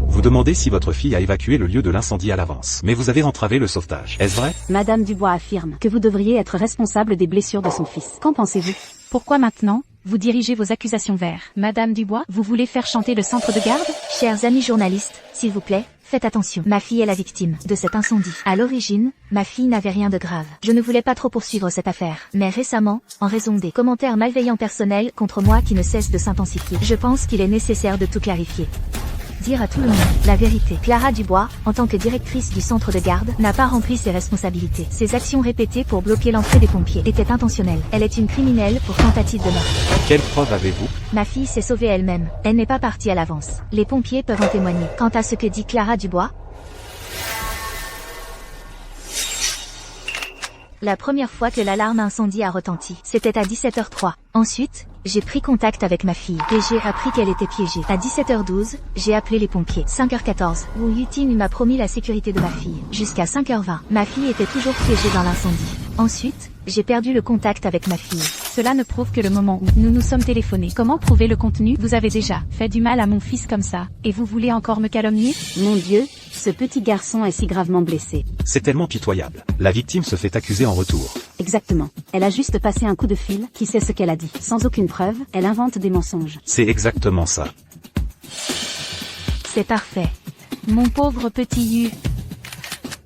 Vous demandez si votre fille a évacué le lieu de l'incendie à l'avance. Mais vous avez entravé le sauvetage. Est-ce vrai? Madame Dubois affirme que vous devriez être responsable des blessures de son fils. Qu'en pensez-vous? Pourquoi maintenant, vous dirigez vos accusations vers Madame Dubois? Vous voulez faire chanter le centre de garde? Chers amis journalistes, s'il vous plaît, faites attention. Ma fille est la victime de cet incendie. À l'origine, ma fille n'avait rien de grave. Je ne voulais pas trop poursuivre cette affaire. Mais récemment, en raison des commentaires malveillants personnels contre moi qui ne cessent de s'intensifier, je pense qu'il est nécessaire de tout clarifier. Dire à tout le monde la vérité. Clara Dubois, en tant que directrice du centre de garde, n'a pas rempli ses responsabilités. Ses actions répétées pour bloquer l'entrée des pompiers étaient intentionnelles. Elle est une criminelle pour tentative de meurtre. Quelle preuve avez-vous? Ma fille s'est sauvée elle-même. Elle n'est pas partie à l'avance. Les pompiers peuvent en témoigner. Quant à ce que dit Clara Dubois, la première fois que l'alarme incendie a retenti, c'était à 17h03. Ensuite, j'ai pris contact avec ma fille et j'ai appris qu'elle était piégée. À 17h12, j'ai appelé les pompiers. 5h14, Wu Yutin m'a promis la sécurité de ma fille. Jusqu'à 5h20, ma fille était toujours piégée dans l'incendie. Ensuite, j'ai perdu le contact avec ma fille. Cela ne prouve que le moment où nous nous sommes téléphonés. Comment prouver le contenu? Vous avez déjà fait du mal à mon fils comme ça, et vous voulez encore me calomnier? Mon Dieu, ce petit garçon est si gravement blessé. C'est tellement pitoyable. La victime se fait accuser en retour. Exactement. Elle a juste passé un coup de fil, qui sait ce qu'elle a dit. Sans aucune preuve, elle invente des mensonges. C'est exactement ça. C'est parfait. Mon pauvre petit Yu.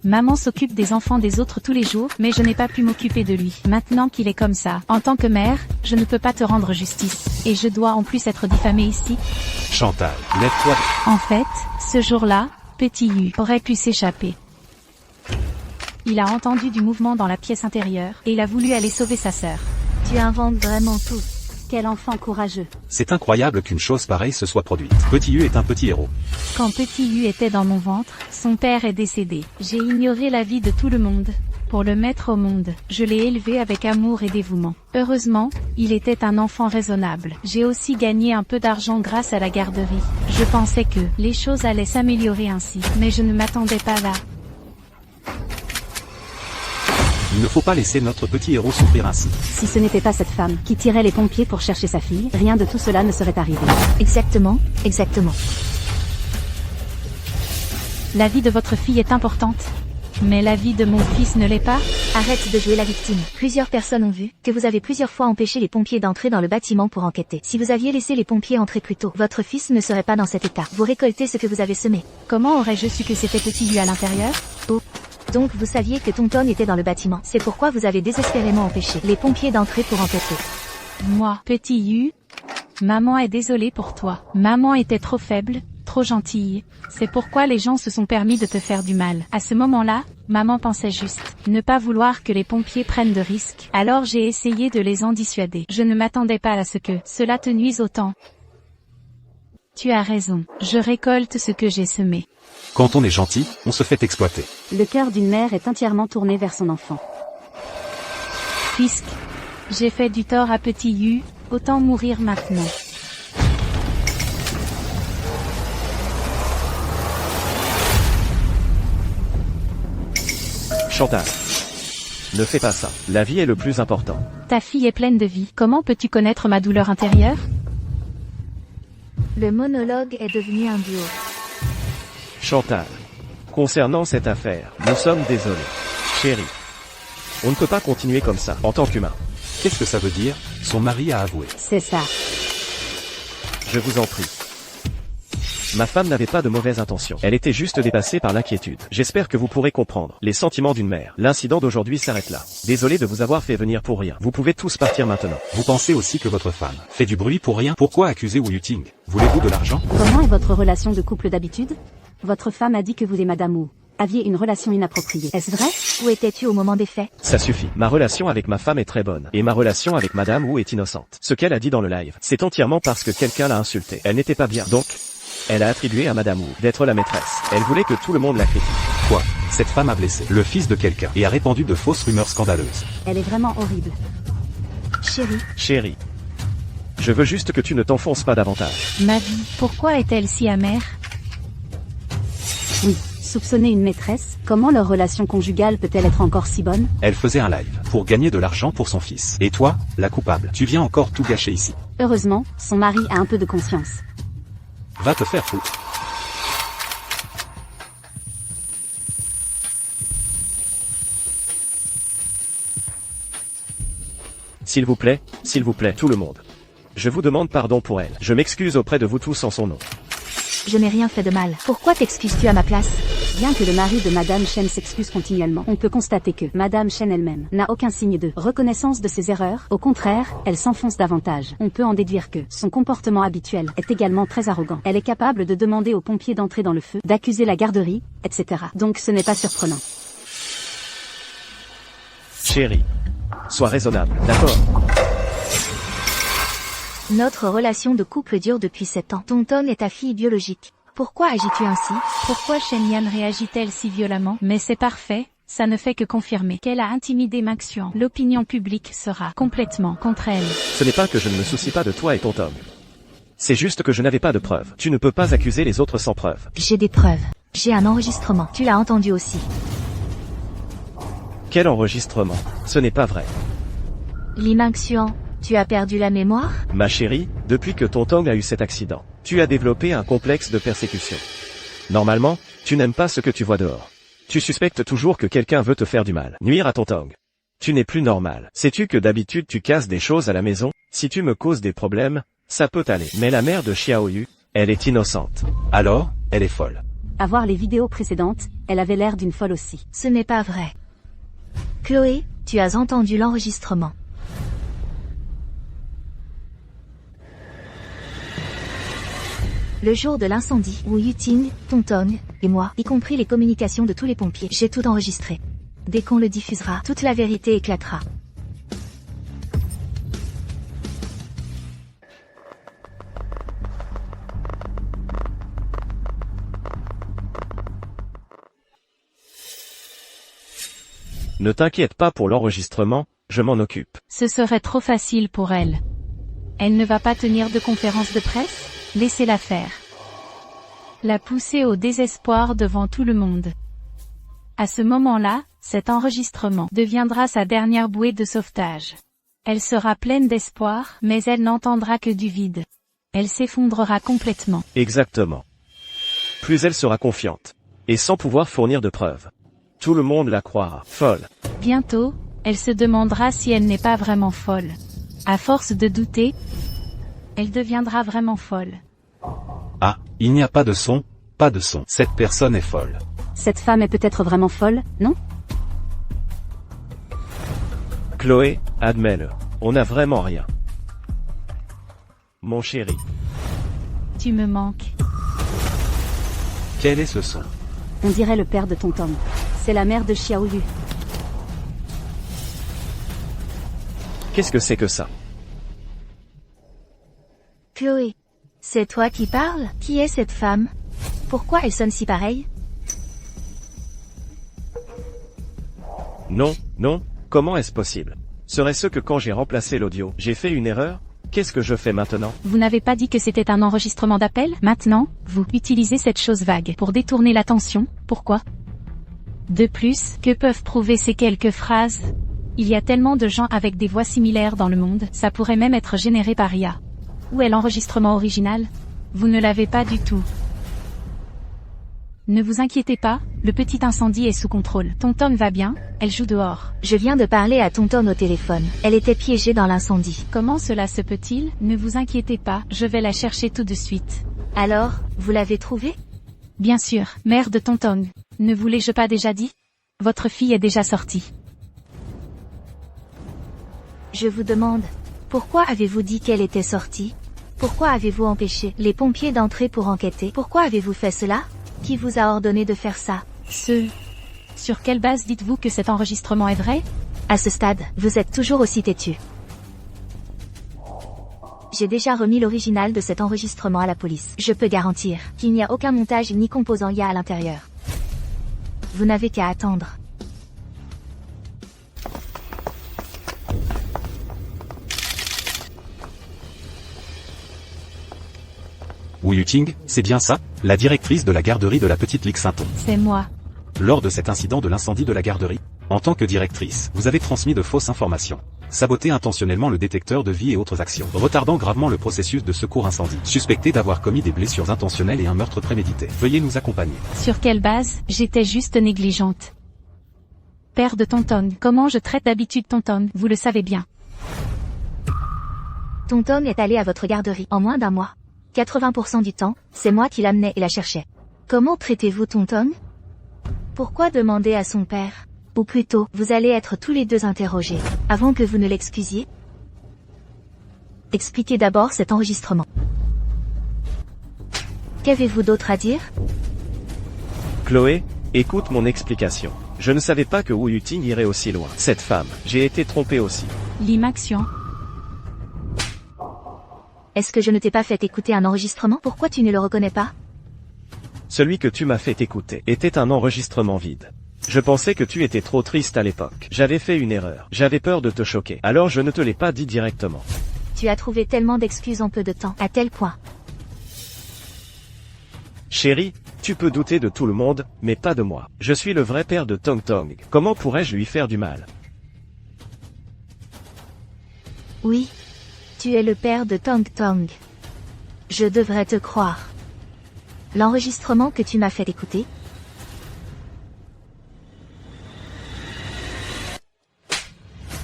Maman s'occupe des enfants des autres tous les jours, mais je n'ai pas pu m'occuper de lui. Maintenant qu'il est comme ça, en tant que mère, je ne peux pas te rendre justice. Et je dois en plus être diffamée ici. Chantal, lève-toi. En fait, ce jour-là, petit Yu aurait pu s'échapper. Il a entendu du mouvement dans la pièce intérieure, et il a voulu aller sauver sa sœur. Tu inventes vraiment tout. Quel enfant courageux. C'est incroyable qu'une chose pareille se soit produite. Petit Yu est un petit héros. Quand petit Yu était dans mon ventre, son père est décédé. J'ai ignoré la vie de tout le monde. Pour le mettre au monde, je l'ai élevé avec amour et dévouement. Heureusement, il était un enfant raisonnable. J'ai aussi gagné un peu d'argent grâce à la garderie. Je pensais que les choses allaient s'améliorer ainsi, mais je ne m'attendais pas là. Il ne faut pas laisser notre petit héros souffrir ainsi. Si ce n'était pas cette femme qui tirait les pompiers pour chercher sa fille, rien de tout cela ne serait arrivé. Exactement, exactement. La vie de votre fille est importante. Mais la vie de mon fils ne l'est pas? Arrête de jouer la victime. Plusieurs personnes ont vu que vous avez plusieurs fois empêché les pompiers d'entrer dans le bâtiment pour enquêter. Si vous aviez laissé les pompiers entrer plus tôt, votre fils ne serait pas dans cet état. Vous récoltez ce que vous avez semé. Comment aurais-je su que c'était petit Yu à l'intérieur? Oh. Donc vous saviez que Tonton était dans le bâtiment. C'est pourquoi vous avez désespérément empêché les pompiers d'entrer pour enquêter. Moi, petit Yu, maman est désolée pour toi. Maman était trop faible, trop gentille. C'est pourquoi les gens se sont permis de te faire du mal. À ce moment-là, maman pensait juste ne pas vouloir que les pompiers prennent de risques. Alors j'ai essayé de les en dissuader. Je ne m'attendais pas à ce que cela te nuise autant. Tu as raison. Je récolte ce que j'ai semé. Quand on est gentil, on se fait exploiter. Le cœur d'une mère est entièrement tourné vers son enfant. Puisque j'ai fait du tort à petit Yu, autant mourir maintenant. Chantal. Ne fais pas ça. La vie est le plus important. Ta fille est pleine de vie. Comment peux-tu connaître ma douleur intérieure? Le monologue est devenu un duo. Chantal. Concernant cette affaire, nous sommes désolés. Chérie. On ne peut pas continuer comme ça, en tant qu'humain. Qu'est-ce que ça veut dire? Son mari a avoué. C'est ça. Je vous en prie. Ma femme n'avait pas de mauvaises intentions. Elle était juste dépassée par l'inquiétude. J'espère que vous pourrez comprendre les sentiments d'une mère. L'incident d'aujourd'hui s'arrête là. Désolé de vous avoir fait venir pour rien. Vous pouvez tous partir maintenant. Vous pensez aussi que votre femme fait du bruit pour rien? Pourquoi accuser Wu Yuting? Voulez-vous de l'argent? Comment est votre relation de couple d'habitude? Votre femme a dit que vous et Madame Wu aviez une relation inappropriée. Est-ce vrai? Où étais-tu au moment des faits? Ça suffit. Ma relation avec ma femme est très bonne. Et ma relation avec Madame Wu est innocente. Ce qu'elle a dit dans le live, c'est entièrement parce que quelqu'un l'a insultée. Elle n'était pas bien. Donc, elle a attribué à Madame Wu d'être la maîtresse. Elle voulait que tout le monde la critique. Quoi? Cette femme a blessé le fils de quelqu'un et a répandu de fausses rumeurs scandaleuses. Elle est vraiment horrible. Chérie. Je veux juste que tu ne t'enfonces pas davantage. Ma vie, pourquoi est-elle si amère? Oui, soupçonner une maîtresse, comment leur relation conjugale peut-elle être encore si bonne? Elle faisait un live pour gagner de l'argent pour son fils. Et toi, la coupable, tu viens encore tout gâcher ici. Heureusement, son mari a un peu de conscience. Va te faire foutre. S'il vous plaît, tout le monde. Je vous demande pardon pour elle. Je m'excuse auprès de vous tous en son nom. Je n'ai rien fait de mal. Pourquoi t'excuses-tu à ma place? Bien que le mari de Madame Chen s'excuse continuellement, on peut constater que Madame Chen elle-même n'a aucun signe de reconnaissance de ses erreurs. Au contraire, elle s'enfonce davantage. On peut en déduire que son comportement habituel est également très arrogant. Elle est capable de demander aux pompiers d'entrer dans le feu, d'accuser la garderie, etc. Donc ce n'est pas surprenant. Chérie. Sois raisonnable, d'accord? Notre relation de couple dure depuis 7 ans. Tonton est ta fille biologique. Pourquoi agis-tu ainsi? Pourquoi Shen Yan réagit-elle si violemment? Mais c'est parfait, ça ne fait que confirmer qu'elle a intimidé Maxian. L'opinion publique sera complètement contre elle. Ce n'est pas que je ne me soucie pas de toi et ton homme. C'est juste que je n'avais pas de preuves. Tu ne peux pas accuser les autres sans preuves. J'ai des preuves. J'ai un enregistrement. Tu l'as entendu aussi. Quel enregistrement? Ce n'est pas vrai. Li Maxian, tu as perdu la mémoire? Ma chérie, depuis que ton Tong a eu cet accident, tu as développé un complexe de persécution. Normalement, tu n'aimes pas ce que tu vois dehors. Tu suspectes toujours que quelqu'un veut te faire du mal, nuire à ton Tong. Tu n'es plus normal. Sais-tu que d'habitude tu casses des choses à la maison? Si tu me causes des problèmes, ça peut aller. Mais la mère de Xiaoyu, elle est innocente. Alors, elle est folle. À voir les vidéos précédentes, elle avait l'air d'une folle aussi. Ce n'est pas vrai. Chloé, tu as entendu l'enregistrement. Le jour de l'incendie, Wu Yuting, Tonton, et moi, y compris les communications de tous les pompiers, j'ai tout enregistré. Dès qu'on le diffusera, toute la vérité éclatera. Ne t'inquiète pas pour l'enregistrement, je m'en occupe. Ce serait trop facile pour elle. Elle ne va pas tenir de conférence de presse? Laissez-la faire. La pousser au désespoir devant tout le monde. À ce moment-là, Cet enregistrement deviendra sa dernière bouée de sauvetage. Elle sera pleine d'espoir, mais elle n'entendra que du vide. Elle s'effondrera complètement. Exactement. Plus elle sera confiante. Et sans pouvoir fournir de preuves. Tout le monde la croira folle. Bientôt, elle se demandera si elle n'est pas vraiment folle. À force de douter, elle deviendra vraiment folle. Ah, il n'y a pas de son, pas de son. Cette personne est folle. Cette femme est peut-être vraiment folle, non? Chloé, admets-le. On n'a vraiment rien. Mon chéri. Tu me manques. Quel est ce son? On dirait le père de ton Tom. C'est la mère de Xiaoyu. Qu'est-ce que c'est que ça? Chloé, c'est toi qui parles? Qui est cette femme? Pourquoi elle sonne si pareille? Non, non, comment est-ce possible? Serait-ce que quand j'ai remplacé l'audio, j'ai fait une erreur? Qu'est-ce que je fais maintenant? Vous n'avez pas dit que c'était un enregistrement d'appel? Maintenant, vous utilisez cette chose vague pour détourner l'attention. Pourquoi? De plus, que peuvent prouver ces quelques phrases? Il y a tellement de gens avec des voix similaires dans le monde, ça pourrait même être généré par IA. Où est l'enregistrement original? Vous ne l'avez pas du tout. Ne vous inquiétez pas, le petit incendie est sous contrôle. Tonton va bien, elle joue dehors. Je viens de parler à Tonton au téléphone. Elle était piégée dans l'incendie. Comment cela se peut-il? Ne vous inquiétez pas, je vais la chercher tout de suite. Alors, vous l'avez trouvée? Bien sûr, mère de Tonton. Ne vous l'ai-je pas déjà dit? Votre fille est déjà sortie. Je vous demande, pourquoi avez-vous dit qu'elle était sortie? Pourquoi avez-vous empêché les pompiers d'entrer pour enquêter? Pourquoi avez-vous fait cela? Qui vous a ordonné de faire ça? Sur quelle base dites-vous que cet enregistrement est vrai? À ce stade, vous êtes toujours aussi têtu. J'ai déjà remis l'original de cet enregistrement à la police. Je peux garantir qu'il n'y a aucun montage ni composant IA à l'intérieur. Vous n'avez qu'à attendre. Wu Yuting, c'est bien ça? La directrice de la garderie de la petite Ligue Sainton. C'est moi. Lors de cet incident de l'incendie de la garderie, en tant que directrice, vous avez transmis de fausses informations. Saboté intentionnellement le détecteur de vie et autres actions, retardant gravement le processus de secours incendie, suspecté d'avoir commis des blessures intentionnelles et un meurtre prémédité. Veuillez nous accompagner. Sur quelle base? J'étais juste négligente. Père de Tonton, comment je traite d'habitude Tonton? Vous le savez bien. Tonton est allé à votre garderie en moins d'un mois. 80% du temps, c'est moi qui l'amenais et la cherchais. Comment traitez-vous Tonton? Pourquoi demander à son père? Ou plutôt, vous allez être tous les deux interrogés, avant que vous ne l'excusiez? Expliquez d'abord cet enregistrement. Qu'avez-vous d'autre à dire? Chloé, écoute mon explication. Je ne savais pas que Wu Yuting irait aussi loin. Cette femme, j'ai été trompé aussi. Limaxion. Est-ce que je ne t'ai pas fait écouter un enregistrement? Pourquoi tu ne le reconnais pas? Celui que tu m'as fait écouter était un enregistrement vide. Je pensais que tu étais trop triste à l'époque. J'avais fait une erreur. J'avais peur de te choquer. Alors je ne te l'ai pas dit directement. Tu as trouvé tellement d'excuses en peu de temps, à tel point. Chérie, tu peux douter de tout le monde, mais pas de moi. Je suis le vrai père de Tong Tong. Comment pourrais-je lui faire du mal? Oui. Tu es le père de Tong Tong. Je devrais te croire. L'enregistrement que tu m'as fait écouter?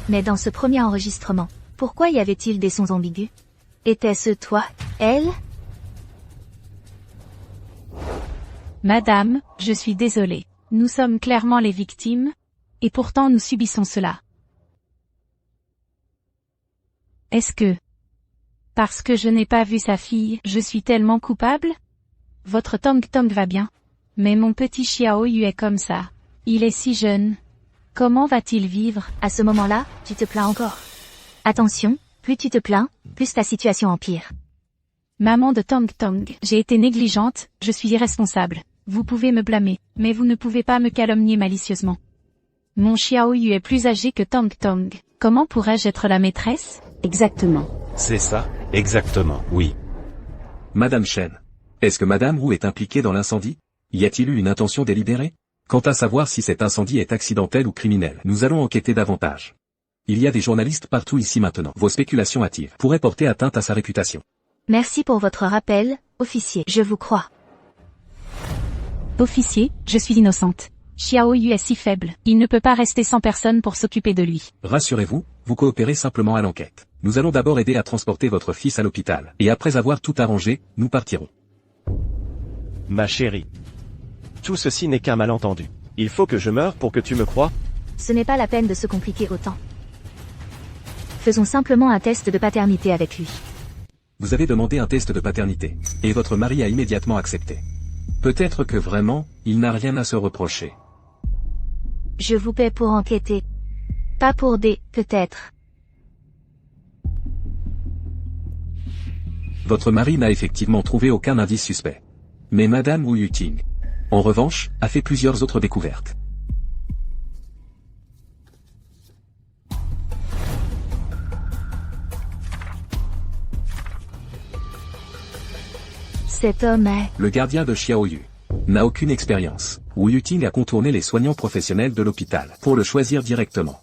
Mais dans ce premier enregistrement, pourquoi y avait-il des sons ambigus? Était-ce toi, elle? Madame, je suis désolée. Nous sommes clairement les victimes, et pourtant nous subissons cela. Est-ce que, parce que je n'ai pas vu sa fille, je suis tellement coupable? Votre Tong Tong va bien. Mais mon petit Xiaoyu est comme ça. Il est si jeune. Comment va-t-il vivre? À ce moment-là, tu te plains encore. Attention, plus tu te plains, plus ta situation empire. Maman de Tong Tong, j'ai été négligente, je suis irresponsable. Vous pouvez me blâmer, mais vous ne pouvez pas me calomnier malicieusement. Mon Xiaoyu est plus âgé que Tong Tong. Comment pourrais-je être la maîtresse? Exactement. C'est ça, exactement, oui. Madame Chen. Est-ce que Madame Wu est impliquée dans l'incendie? Y a-t-il eu une intention délibérée? Quant à savoir si cet incendie est accidentel ou criminel, nous allons enquêter davantage. Il y a des journalistes partout ici maintenant. Vos spéculations hâtives pourraient porter atteinte à sa réputation. Merci pour votre rappel, officier. Je vous crois. Officier, je suis innocente. Xiao Yu est si faible, il ne peut pas rester sans personne pour s'occuper de lui. Rassurez-vous, vous coopérez simplement à l'enquête. Nous allons d'abord aider à transporter votre fils à l'hôpital, et après avoir tout arrangé, nous partirons. Ma chérie. Tout ceci n'est qu'un malentendu. Il faut que je meure pour que tu me crois? Ce n'est pas la peine de se compliquer autant. Faisons simplement un test de paternité avec lui. Vous avez demandé un test de paternité, et votre mari a immédiatement accepté. Peut-être que vraiment, il n'a rien à se reprocher. Je vous paie pour enquêter. Pas pour des « peut-être ». Votre mari n'a effectivement trouvé aucun indice suspect. Mais Madame Wu Yuting, en revanche, a fait plusieurs autres découvertes. Cet homme est... Le gardien de Xiao Yu n'a aucune expérience. Wu Yuting a contourné les soignants professionnels de l'hôpital pour le choisir directement.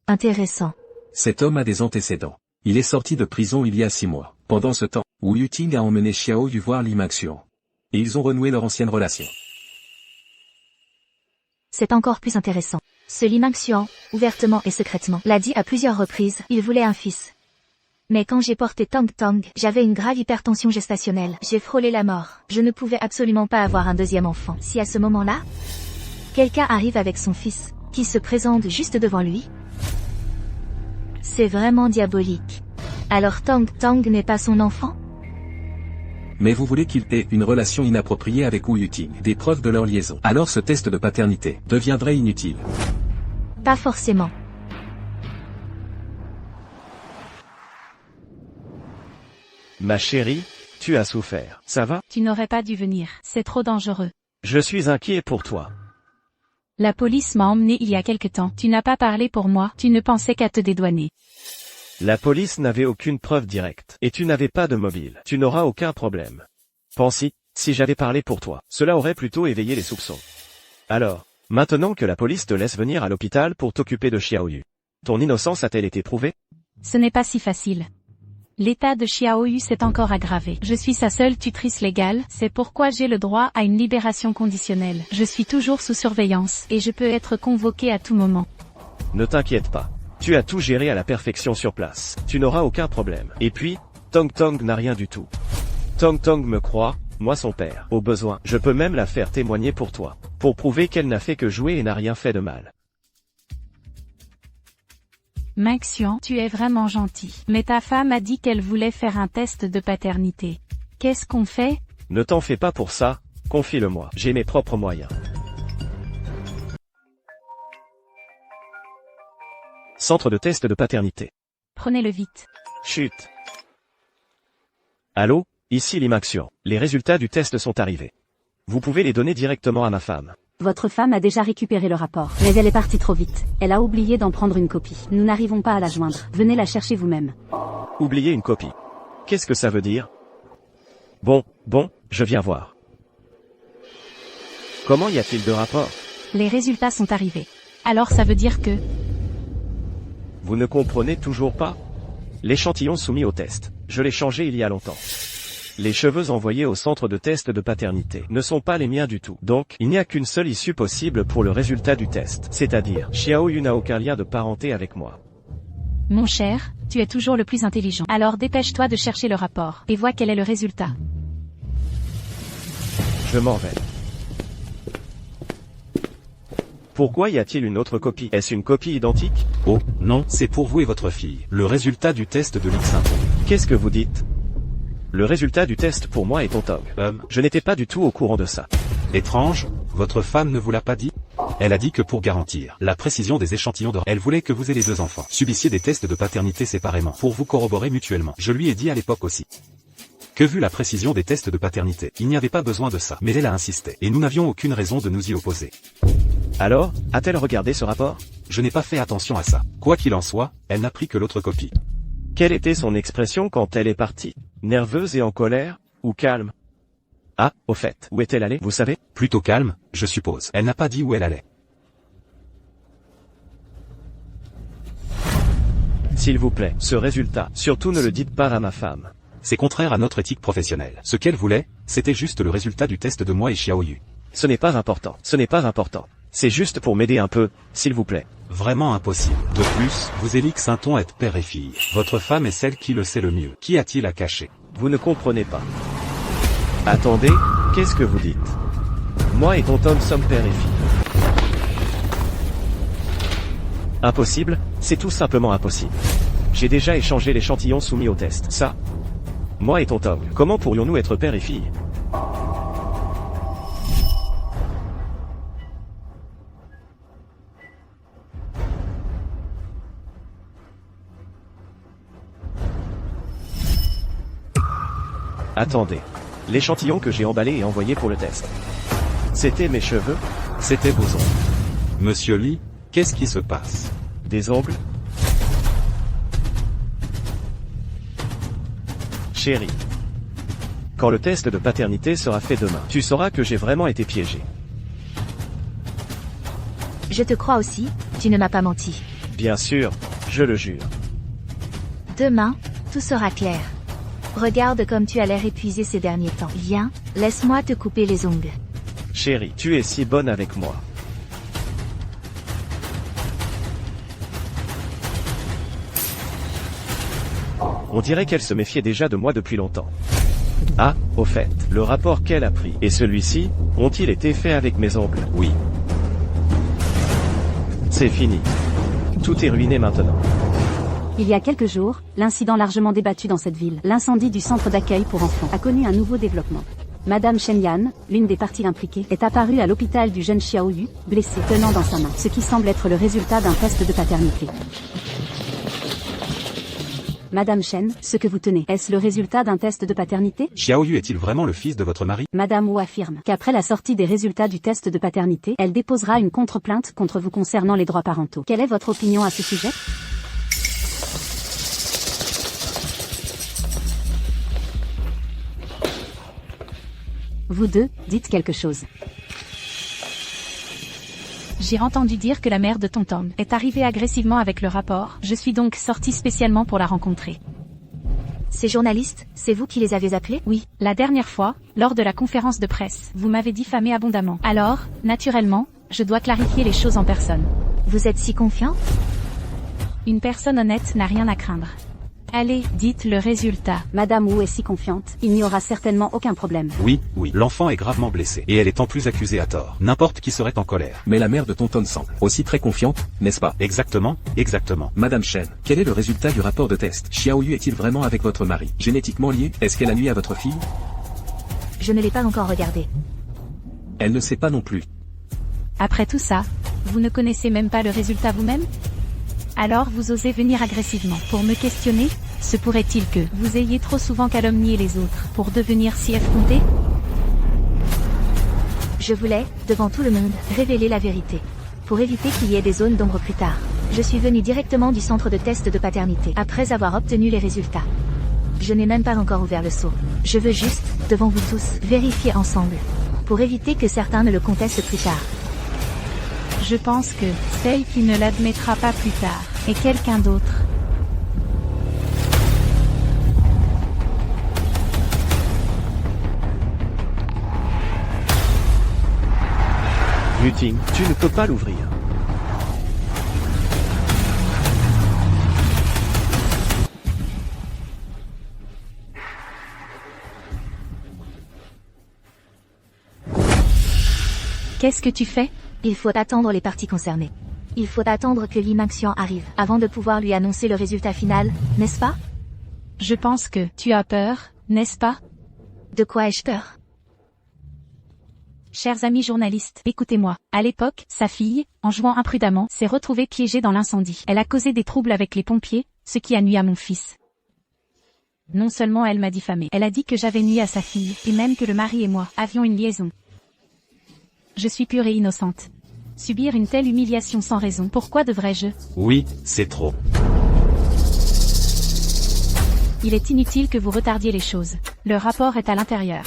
Intéressant. Cet homme a des antécédents. Il est sorti de prison il y a 6 mois. Pendant ce temps, Wu Yuting a emmené Xiao Yu voir Li Maxian. Et ils ont renoué leur ancienne relation. C'est encore plus intéressant. Ce Li Maxian, ouvertement et secrètement, l'a dit à plusieurs reprises, il voulait un fils. Mais quand j'ai porté Tang Tang, j'avais une grave hypertension gestationnelle. J'ai frôlé la mort. Je ne pouvais absolument pas avoir un deuxième enfant. Si à ce moment-là, quelqu'un arrive avec son fils, qui se présente juste devant lui, c'est vraiment diabolique. Alors Tang Tang n'est pas son enfant? Mais vous voulez qu'il ait une relation inappropriée avec Wu Yuting, des preuves de leur liaison. Alors ce test de paternité deviendrait inutile. Pas forcément. Ma chérie, tu as souffert. Ça va? Tu n'aurais pas dû venir, c'est trop dangereux. Je suis inquiet pour toi. La police m'a emmené il y a quelque temps. Tu n'as pas parlé pour moi, tu ne pensais qu'à te dédouaner. La police n'avait aucune preuve directe. Et tu n'avais pas de mobile. Tu n'auras aucun problème. Pense-y, si j'avais parlé pour toi, cela aurait plutôt éveillé les soupçons. Alors, maintenant que la police te laisse venir à l'hôpital pour t'occuper de Xiao Yu, ton innocence a-t-elle été prouvée? Ce n'est pas si facile. L'état de Xiao Yu s'est encore aggravé. Je suis sa seule tutrice légale, c'est pourquoi j'ai le droit à une libération conditionnelle. Je suis toujours sous surveillance, et je peux être convoquée à tout moment. Ne t'inquiète pas. Tu as tout géré à la perfection sur place. Tu n'auras aucun problème. Et puis, Tang Tang n'a rien du tout. Tang Tang me croit, moi son père. Au besoin, je peux même la faire témoigner pour toi. Pour prouver qu'elle n'a fait que jouer et n'a rien fait de mal. Maxian, tu es vraiment gentil. Mais ta femme a dit qu'elle voulait faire un test de paternité. Qu'est-ce qu'on fait? Ne t'en fais pas pour ça, confie-le-moi. J'ai mes propres moyens. Centre de test de paternité. Prenez-le vite. Chut. Allô, ici Li Maxian. Les résultats du test sont arrivés. Vous pouvez les donner directement à ma femme. Votre femme a déjà récupéré le rapport, mais elle est partie trop vite. Elle a oublié d'en prendre une copie. Nous n'arrivons pas à la joindre. Venez la chercher vous-même. Oubliez une copie. Qu'est-ce que ça veut dire? Bon, je viens voir. Comment y a-t-il de rapport? Les résultats sont arrivés. Alors ça veut dire que... Vous ne comprenez toujours pas? L'échantillon soumis au test, je l'ai changé il y a longtemps. Les cheveux envoyés au centre de test de paternité ne sont pas les miens du tout. Donc, il n'y a qu'une seule issue possible pour le résultat du test. C'est-à-dire, Xiao Yu n'a aucun lien de parenté avec moi. Mon cher, tu es toujours le plus intelligent. Alors dépêche-toi de chercher le rapport, et vois quel est le résultat. Je m'en vais. Pourquoi y a-t-il une autre copie? Est-ce une copie identique? Oh, non, c'est pour vous et votre fille. Le résultat du test de l'X-Info. Qu'est-ce que vous dites? Le résultat du test pour moi est Tong. Je n'étais pas du tout au courant de ça. Étrange, votre femme ne vous l'a pas dit? Elle a dit que pour garantir la précision des échantillons de... Elle voulait que vous et les 2 enfants subissiez des tests de paternité séparément, pour vous corroborer mutuellement. Je lui ai dit à l'époque aussi que vu la précision des tests de paternité, il n'y avait pas besoin de ça. Mais elle a insisté, et nous n'avions aucune raison de nous y opposer. Alors, a-t-elle regardé ce rapport? Je n'ai pas fait attention à ça. Quoi qu'il en soit, elle n'a pris que l'autre copie. Quelle était son expression quand elle est partie? Nerveuse et en colère, ou calme? Ah, au fait, où est-elle allée, vous savez? Plutôt calme, je suppose. Elle n'a pas dit où elle allait. S'il vous plaît, ce résultat, surtout ne le dites pas à ma femme. C'est contraire à notre éthique professionnelle. Ce qu'elle voulait, c'était juste le résultat du test de moi et Xiaoyu. Ce n'est pas important, ce n'est pas important. C'est juste pour m'aider un peu, s'il vous plaît. Vraiment impossible. De plus, vous et Lix Sainton êtes père et fille. Votre femme est celle qui le sait le mieux. Qu'y a-t-il à cacher? Vous ne comprenez pas. Attendez, qu'est-ce que vous dites? Moi et Tonton sommes père et fille. Impossible, c'est tout simplement impossible. J'ai déjà échangé l'échantillon soumis au test. Ça. Moi et Tonton, comment pourrions-nous être père et fille? Attendez. L'échantillon que j'ai emballé et envoyé pour le test. C'était mes cheveux? C'était vos ongles. Monsieur Lee, qu'est-ce qui se passe? Des ongles? Chérie. Quand le test de paternité sera fait demain, tu sauras que j'ai vraiment été piégé. Je te crois aussi, tu ne m'as pas menti. Bien sûr, je le jure. Demain, tout sera clair. Regarde comme tu as l'air épuisé ces derniers temps. Viens, laisse-moi te couper les ongles. Chérie, tu es si bonne avec moi. On dirait qu'elle se méfiait déjà de moi depuis longtemps. Ah, au fait, le rapport qu'elle a pris et celui-ci, ont-ils été faits avec mes ongles? Oui. C'est fini. Tout est ruiné maintenant. Il y a quelques jours, l'incident largement débattu dans cette ville, l'incendie du centre d'accueil pour enfants, a connu un nouveau développement. Madame Shen Yan, l'une des parties impliquées, est apparue à l'hôpital du jeune Xiaoyu, blessé, tenant dans sa main, ce qui semble être le résultat d'un test de paternité. Madame Shen, ce que vous tenez, est-ce le résultat d'un test de paternité? Xiaoyu est-il vraiment le fils de votre mari? Madame Wu affirme qu'après la sortie des résultats du test de paternité, elle déposera une contre-plainte contre vous concernant les droits parentaux. Quelle est votre opinion à ce sujet? Vous deux, dites quelque chose. J'ai entendu dire que la mère de Tonton est arrivée agressivement avec le rapport. Je suis donc sortie spécialement pour la rencontrer. Ces journalistes, c'est vous qui les avez appelés? Oui, la dernière fois, lors de la conférence de presse, vous m'avez diffamé abondamment. Alors, naturellement, je dois clarifier les choses en personne. Vous êtes si confiant? Une personne honnête n'a rien à craindre. Allez, dites le résultat. Madame Wu est si confiante, il n'y aura certainement aucun problème. Oui, l'enfant est gravement blessé, et elle est en plus accusée à tort. N'importe qui serait en colère. Mais la mère de Tonton semble aussi très confiante, n'est-ce pas? Exactement. Madame Shen, quel est le résultat du rapport de test? Xiaoyu est-il vraiment avec votre mari? Génétiquement lié? Est-ce qu'elle a nuit à votre fille? Je ne l'ai pas encore regardé. Elle ne sait pas non plus. Après tout ça, vous ne connaissez même pas le résultat vous-même? Alors vous osez venir agressivement pour me questionner? Se pourrait-il que vous ayez trop souvent calomnié les autres pour devenir si effronté? Je voulais, devant tout le monde, révéler la vérité. Pour éviter qu'il y ait des zones d'ombre plus tard. Je suis venue directement du centre de test de paternité, après avoir obtenu les résultats. Je n'ai même pas encore ouvert le seau. Je veux juste, devant vous tous, vérifier ensemble. Pour éviter que certains ne le contestent plus tard. Je pense que celle qui ne l'admettra pas plus tard est quelqu'un d'autre. Luting, tu ne peux pas l'ouvrir. Qu'est-ce que tu fais? Il faut attendre les parties concernées. Il faut attendre que Li Mingxian arrive, avant de pouvoir lui annoncer le résultat final, n'est-ce pas? Je pense que tu as peur, n'est-ce pas? De quoi ai-je peur? Chers amis journalistes, écoutez-moi. À l'époque, sa fille, en jouant imprudemment, s'est retrouvée piégée dans l'incendie. Elle a causé des troubles avec les pompiers, ce qui a nui à mon fils. Non seulement elle m'a diffamé, elle a dit que j'avais nui à sa fille, et même que le mari et moi avions une liaison. Je suis pure et innocente. Subir une telle humiliation sans raison, pourquoi devrais-je? Oui, c'est trop. Il est inutile que vous retardiez les choses. Le rapport est à l'intérieur.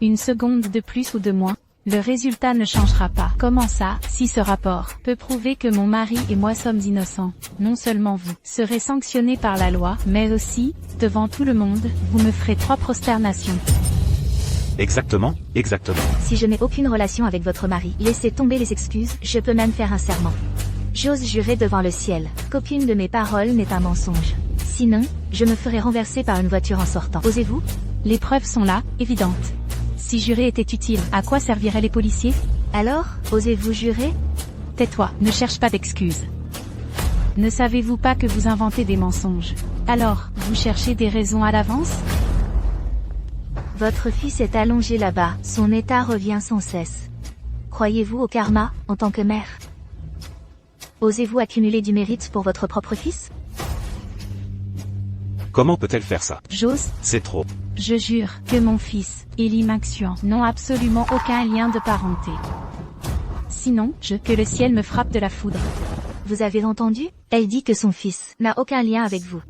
Une seconde de plus ou de moins, le résultat ne changera pas. Comment ça, si ce rapport peut prouver que mon mari et moi sommes innocents? Non seulement vous serez sanctionné par la loi, mais aussi, devant tout le monde, vous me ferez 3 prosternations. Exactement, exactement. Si je n'ai aucune relation avec votre mari, laissez tomber les excuses, je peux même faire un serment. J'ose jurer devant le ciel, qu'aucune de mes paroles n'est un mensonge. Sinon, je me ferai renverser par une voiture en sortant. Osez-vous? Les preuves sont là, évidentes. Si jurer était utile, à quoi serviraient les policiers? Alors, osez-vous jurer? Tais-toi, ne cherche pas d'excuses. Ne savez-vous pas que vous inventez des mensonges? Alors, vous cherchez des raisons à l'avance? Votre fils est allongé là-bas, son état revient sans cesse. Croyez-vous au karma, en tant que mère? Osez-vous accumuler du mérite pour votre propre fils? Comment peut-elle faire ça? J'ose. C'est trop. Je jure que mon fils, Élie Maxian, n'ont absolument aucun lien de parenté. Sinon, que le ciel me frappe de la foudre. Vous avez entendu? Elle dit que son fils n'a aucun lien avec vous.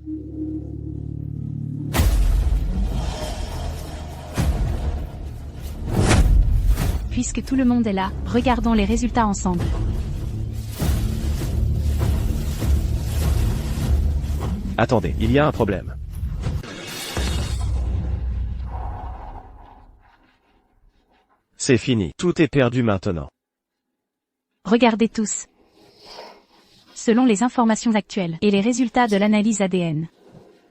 Puisque tout le monde est là, regardons les résultats ensemble. Attendez, il y a un problème. C'est fini, tout est perdu maintenant. Regardez tous. Selon les informations actuelles et les résultats de l'analyse ADN,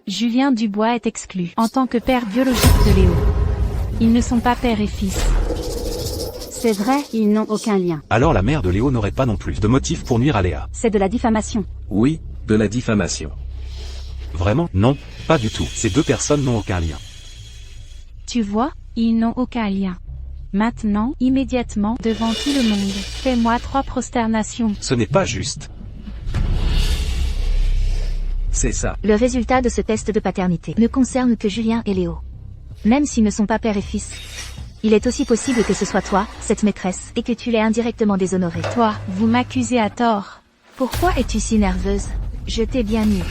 Julien Dubois est exclu en tant que père biologique de Léo. Ils ne sont pas père et fils. C'est vrai, ils n'ont aucun lien. Alors la mère de Léo n'aurait pas non plus de motif pour nuire à Léa. C'est de la diffamation. Oui, de la diffamation. Vraiment? Non, pas du tout. Ces 2 personnes n'ont aucun lien. Tu vois, ils n'ont aucun lien. Maintenant, immédiatement, devant tout le monde, fais-moi 3 prosternations. Ce n'est pas juste. C'est ça. Le résultat de ce test de paternité ne concerne que Julien et Léo. Même s'ils ne sont pas père et fils, il est aussi possible que ce soit toi, cette maîtresse, et que tu l'aies indirectement déshonoré. Toi, vous m'accusez à tort. Pourquoi es-tu si nerveuse? Je t'ai bien eu.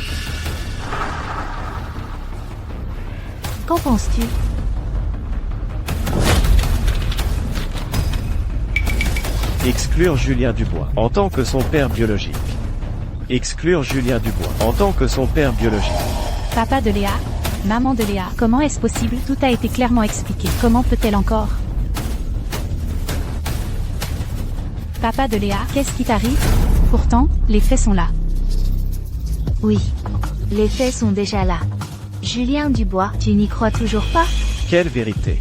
Qu'en penses-tu? Exclure Julien Dubois en tant que son père biologique. Exclure Julien Dubois en tant que son père biologique. Papa de Léa, maman de Léa, comment est-ce possible? Tout a été clairement expliqué. Comment peut-elle encore? Papa de Léa, qu'est-ce qui t'arrive? Pourtant, les faits sont là. Oui. Les faits sont déjà là. Julien Dubois, tu n'y crois toujours pas? Quelle vérité?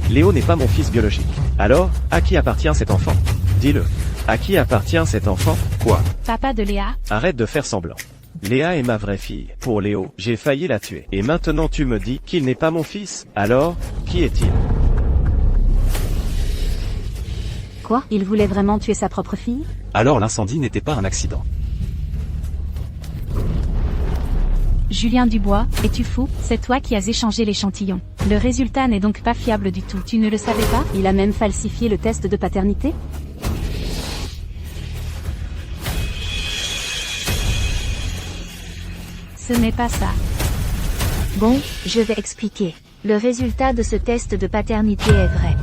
Léo n'est pas mon fils biologique. Alors, à qui appartient cet enfant? Dis-le. À qui appartient cet enfant? Quoi? Papa de Léa, Arrête de faire semblant. Léa est ma vraie fille. Pour Léo, j'ai failli la tuer. Et maintenant tu me dis qu'il n'est pas mon fils? Alors, qui est-il? Quoi? Il voulait vraiment tuer sa propre fille? Alors l'incendie n'était pas un accident. Julien Dubois, es-tu fou? C'est toi qui as échangé l'échantillon. Le résultat n'est donc pas fiable du tout. Tu ne le savais pas? Il a même falsifié le test de paternité? Ce n'est pas ça. Bon, je vais expliquer. Le résultat de ce test de paternité est vrai.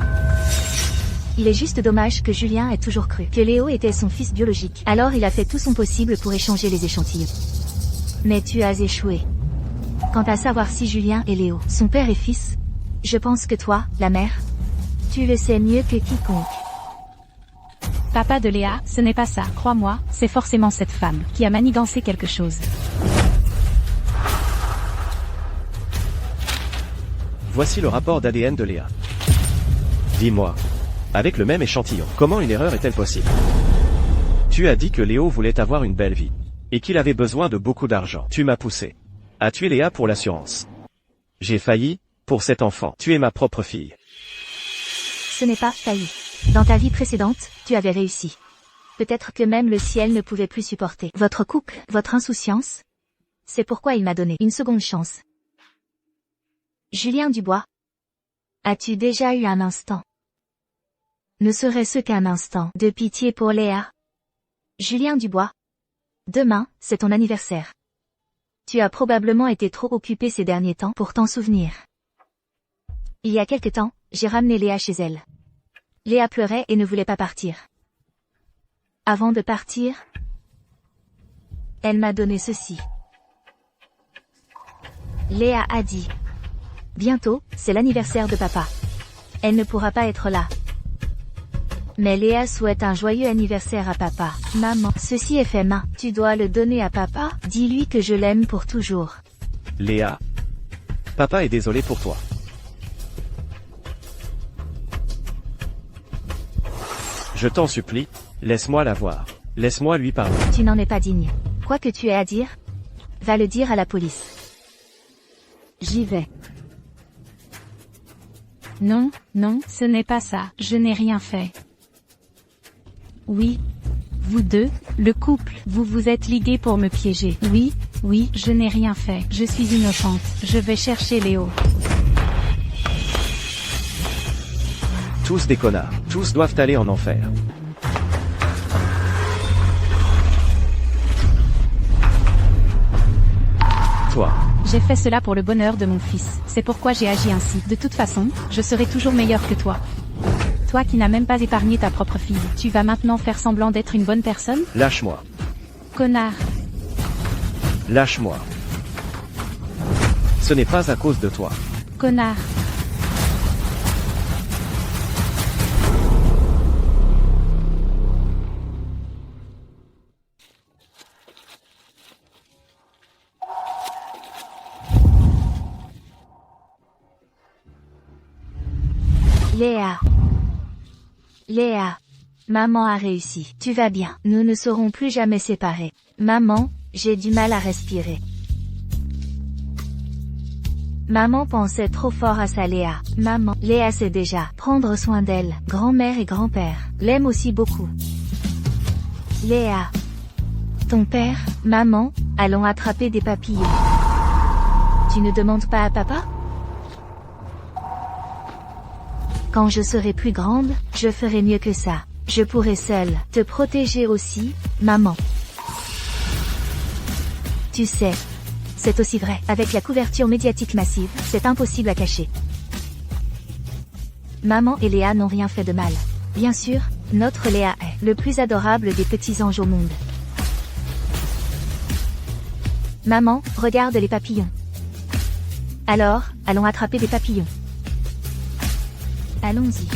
Il est juste dommage que Julien ait toujours cru que Léo était son fils biologique. Alors il a fait tout son possible pour échanger les échantillons. Mais tu as échoué. Quant à savoir si Julien et Léo sont père et fils, je pense que toi, la mère, tu le sais mieux que quiconque. Papa de Léa, ce n'est pas ça. Crois-moi, c'est forcément cette femme qui a manigancé quelque chose. Voici le rapport d'ADN de Léa. Dis-moi, avec le même échantillon, comment une erreur est-elle possible? Tu as dit que Léo voulait avoir une belle vie. Et qu'il avait besoin de beaucoup d'argent. Tu m'as poussé à tuer Léa pour l'assurance. J'ai failli, pour cet enfant, tuer ma propre fille. Ce n'est pas failli. Dans ta vie précédente, tu avais réussi. Peut-être que même le ciel ne pouvait plus supporter votre couple, votre insouciance. C'est pourquoi il m'a donné une seconde chance. Julien Dubois, as-tu déjà eu un instant? Ne serait-ce qu'un instant de pitié pour Léa? Julien Dubois, demain, c'est ton anniversaire. Tu as probablement été trop occupée ces derniers temps pour t'en souvenir. Il y a quelque temps, j'ai ramené Léa chez elle. Léa pleurait et ne voulait pas partir. Avant de partir, elle m'a donné ceci. Léa a dit. Bientôt, c'est l'anniversaire de papa. Elle ne pourra pas être là. Mais Léa souhaite un joyeux anniversaire à papa. Maman, ceci est fait main. Tu dois le donner à papa. Dis-lui que je l'aime pour toujours. Léa. Papa est désolé pour toi. Je t'en supplie, laisse-moi la voir. Laisse-moi lui parler. Tu n'en es pas digne. Quoi que tu aies à dire, va le dire à la police. J'y vais. Non, non, ce n'est pas ça. Je n'ai rien fait. Oui. Vous deux, le couple, vous vous êtes ligués pour me piéger. Oui, oui, je n'ai rien fait. Je suis innocente. Je vais chercher Léo. Tous des connards. Tous doivent aller en enfer. Toi. J'ai fait cela pour le bonheur de mon fils. C'est pourquoi j'ai agi ainsi. De toute façon, je serai toujours meilleur que toi. Toi qui n'as même pas épargné ta propre fille. Tu vas maintenant faire semblant d'être une bonne personne? Lâche-moi. Connard. Lâche-moi. Ce n'est pas à cause de toi. Connard. Léa. Léa. Maman a réussi. Tu vas bien. Nous ne serons plus jamais séparés. Maman, j'ai du mal à respirer. Maman pensait trop fort à sa Léa. Maman, Léa sait déjà prendre soin d'elle. Grand-mère et grand-père l'aiment aussi beaucoup. Léa. Ton père, maman, allons attraper des papillons. Tu ne demandes pas à papa? Quand je serai plus grande, je ferai mieux que ça. Je pourrai seule te protéger aussi, maman. Tu sais, c'est aussi vrai. Avec la couverture médiatique massive, c'est impossible à cacher. Maman et Léa n'ont rien fait de mal. Bien sûr, notre Léa est le plus adorable des petits anges au monde. Maman, regarde les papillons. Alors, allons attraper des papillons. Allons-y.